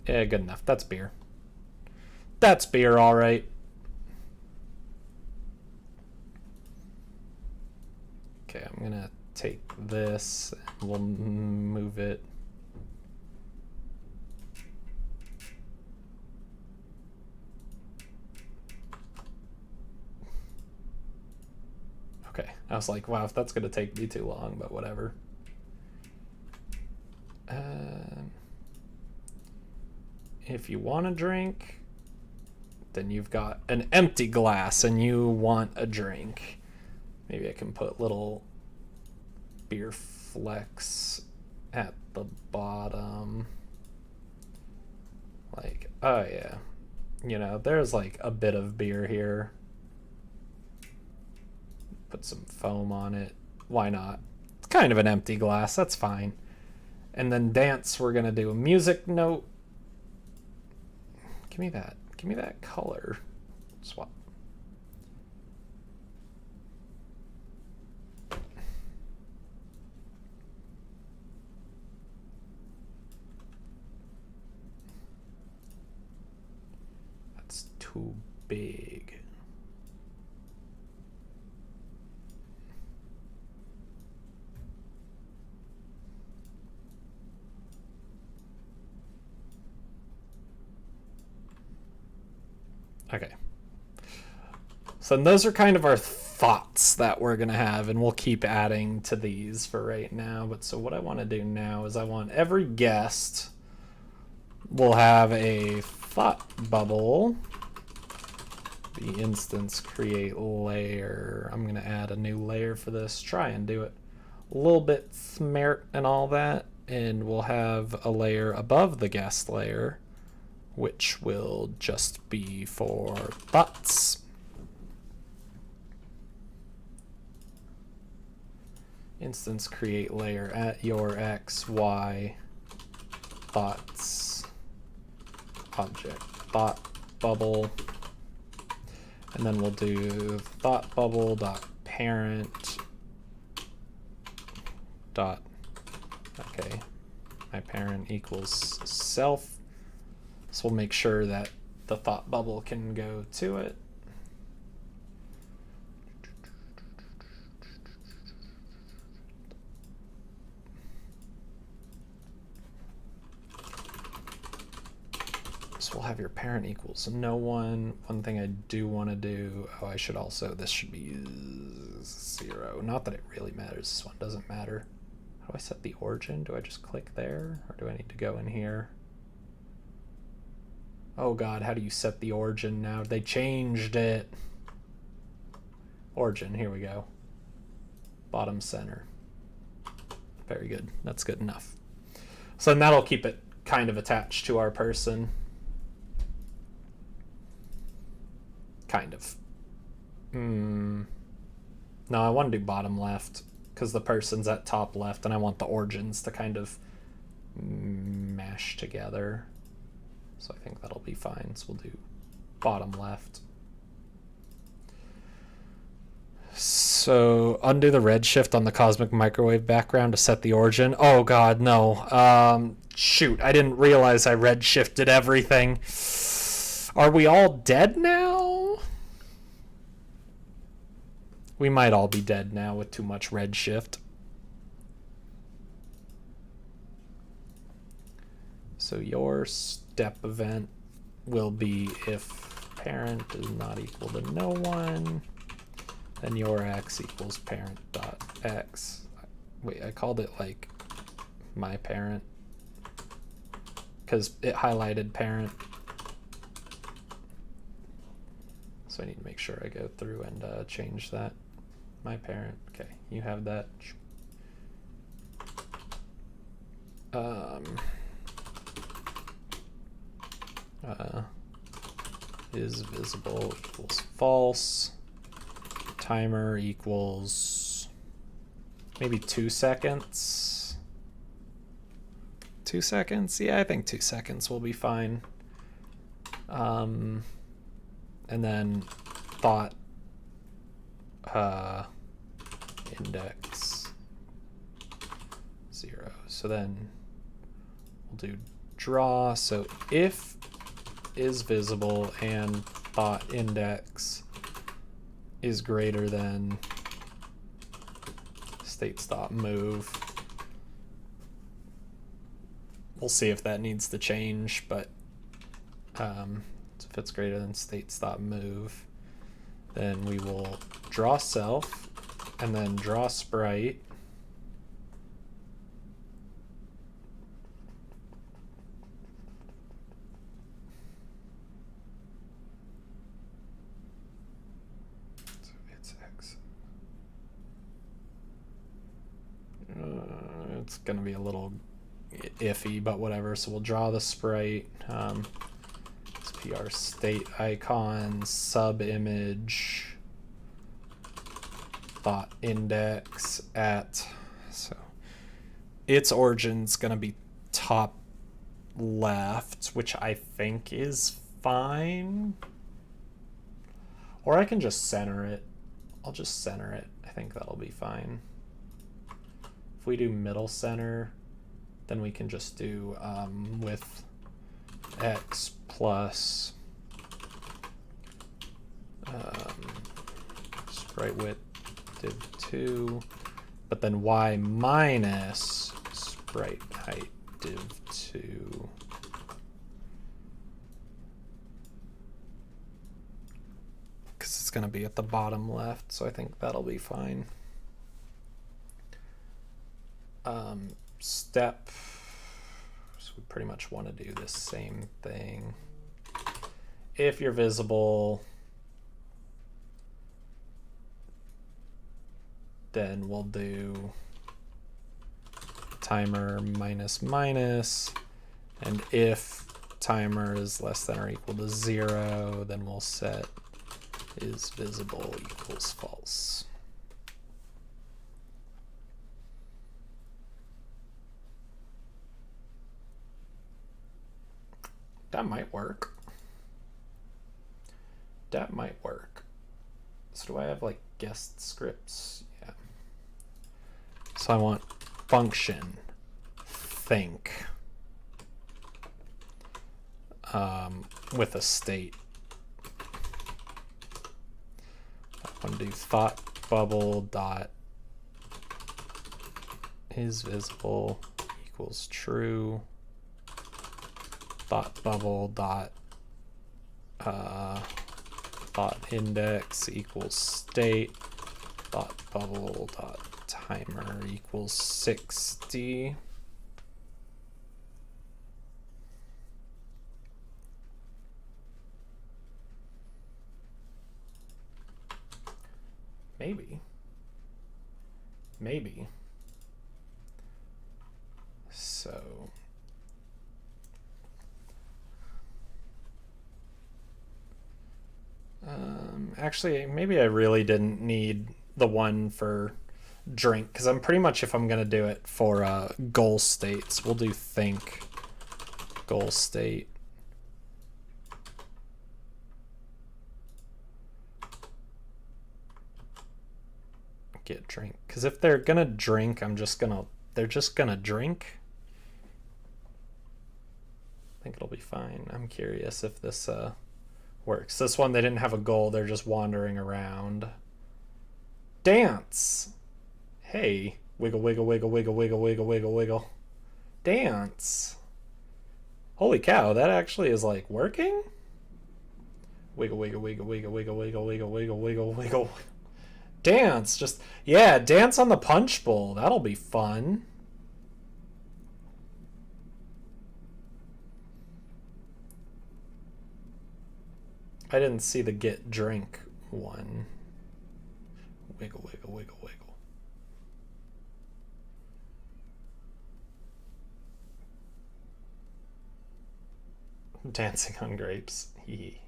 Yeah, good enough. That's beer. That's beer, all right. Okay, I'm gonna take this and we'll move it. Okay, I was like, wow, if that's gonna take me too long, but whatever. If you want a drink, then you've got an empty glass and you want a drink. Maybe I can put little beer flecks at the bottom. Like, oh yeah. You know, there's like a bit of beer here. Put some foam on it. Why not? It's kind of an empty glass. That's fine. And then dance, we're going to do a music note. Give me that. Give me that color. Swap. That's too big. Okay. So those are kind of our thoughts that we're going to have, and we'll keep adding to these for right now. But so what I want to do now is I want every guest will have a thought bubble. The instance create layer. I'm going to add a new layer for this. Try and do it a little bit smart and all that. And we'll have a layer above the guest layer, which will just be for thoughts. Instance create layer at your x, y, thoughts, object, thought bubble. And then we'll do thought bubble dot parent dot, okay, my parent equals self. So we'll make sure that the thought bubble can go to it. So we'll have your parent equals no one. One thing I do want to do, oh, I should also, this should be 0. Not that it really matters. This one doesn't matter. How do I set the origin? Do I just click there, or do I need to go in here? Oh god, how do you set the origin now? They changed it. Origin, here we go. Bottom center. Very good. That's good enough. So then that'll keep it kind of attached to our person. Kind of. No, I want to do bottom left because the person's at top left and I want the origins to kind of mash together. So I think that'll be fine. So we'll do bottom left. So undo the redshift on the cosmic microwave background to set the origin. Oh god, no. Shoot, I didn't realize I redshifted everything. Are we all dead now? We might all be dead now with too much redshift. So your step event will be if parent is not equal to no one, then your x equals parent dot x. Wait, I called it like my parent because it highlighted parent. So I need to make sure I go through and change that. My parent. Okay, you have that. Is visible equals false. Timer equals maybe 2 seconds. 2 seconds? Yeah, I think 2 seconds will be fine. And then thought index 0. So then we'll do draw. So if is visible and thought index is greater than states.move. We'll see if that needs to change, but if it's greater than states.move, then we will draw self and then draw sprite. It's going to be a little iffy, but whatever. So we'll draw the sprite. It's PR state icon, sub image, thought index at. So its origin's going to be top left, which I think is fine. Or I can just center it. I'll just center it. I think that'll be fine. If we do middle center, then we can just do with x plus sprite width div 2, but then y minus sprite height div 2. Because it's going to be at the bottom left, so I think that'll be fine. Step, so we pretty much want to do the same thing. If you're visible, then we'll do timer minus minus, and if timer is less than or equal to 0, then we'll set is visible equals false. That might work. That might work. So do I have like guest scripts? Yeah. So I want function think with a state. I want to do thought bubble dot is visible equals true. Thought bubble dot thought index equals state. Thought bubble dot timer equals 60. Maybe. So actually, maybe I really didn't need the one for drink, because I'm pretty much, if I'm going to do it for goal states, we'll do think goal state. get drink. Because if they're gonna drink, they're just gonna drink. I think it'll be fine. I'm curious if this works. This one, they didn't have a goal. They're just wandering around. Dance. Hey. Wiggle, wiggle, wiggle, wiggle, wiggle, wiggle, wiggle, wiggle. Dance. Holy cow, that actually is like working? Wiggle, wiggle, wiggle, wiggle, wiggle, wiggle, wiggle, wiggle, wiggle, wiggle. Dance. Just, yeah, dance on the punch bowl. That'll be fun. I didn't see the get drink one. Wiggle, wiggle, wiggle, wiggle. Dancing on grapes. Hee.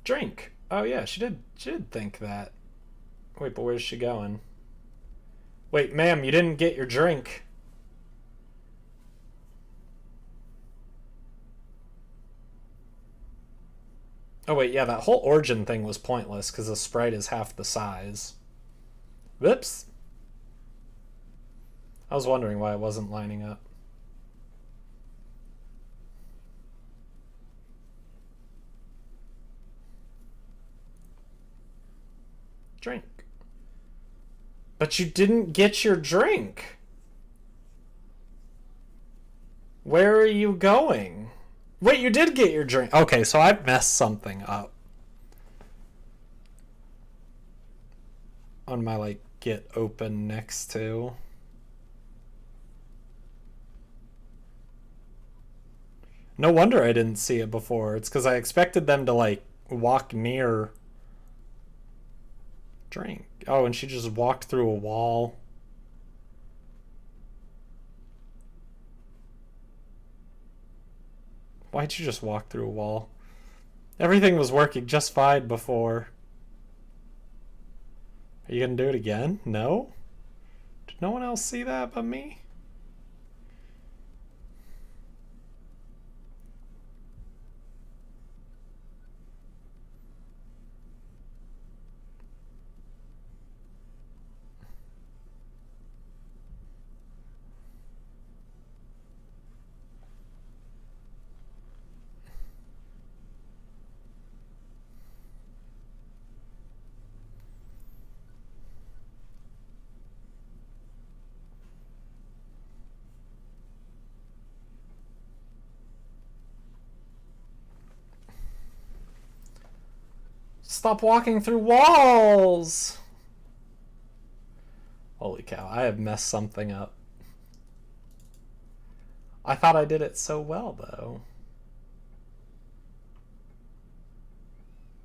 Drink. Oh yeah, she did think that. Wait, but where's she going? Wait, ma'am, you didn't get your drink. Oh wait, yeah, that whole origin thing was pointless because the sprite is half the size. Whoops. I was wondering why it wasn't lining up. Drink. But you didn't get your drink. Where are you going? Wait, you did get your drink. Okay, so I messed something up. On my, like, get open next to. No wonder I didn't see it before. It's because I expected them to, like, walk near. Drink. Oh, and she just walked through a wall. Why'd you just walk through a wall? Everything was working just fine before. Are you gonna do it again? No? Did no one else see that but me? Stop walking through walls! Holy cow, I have messed something up. I thought I did it so well, though.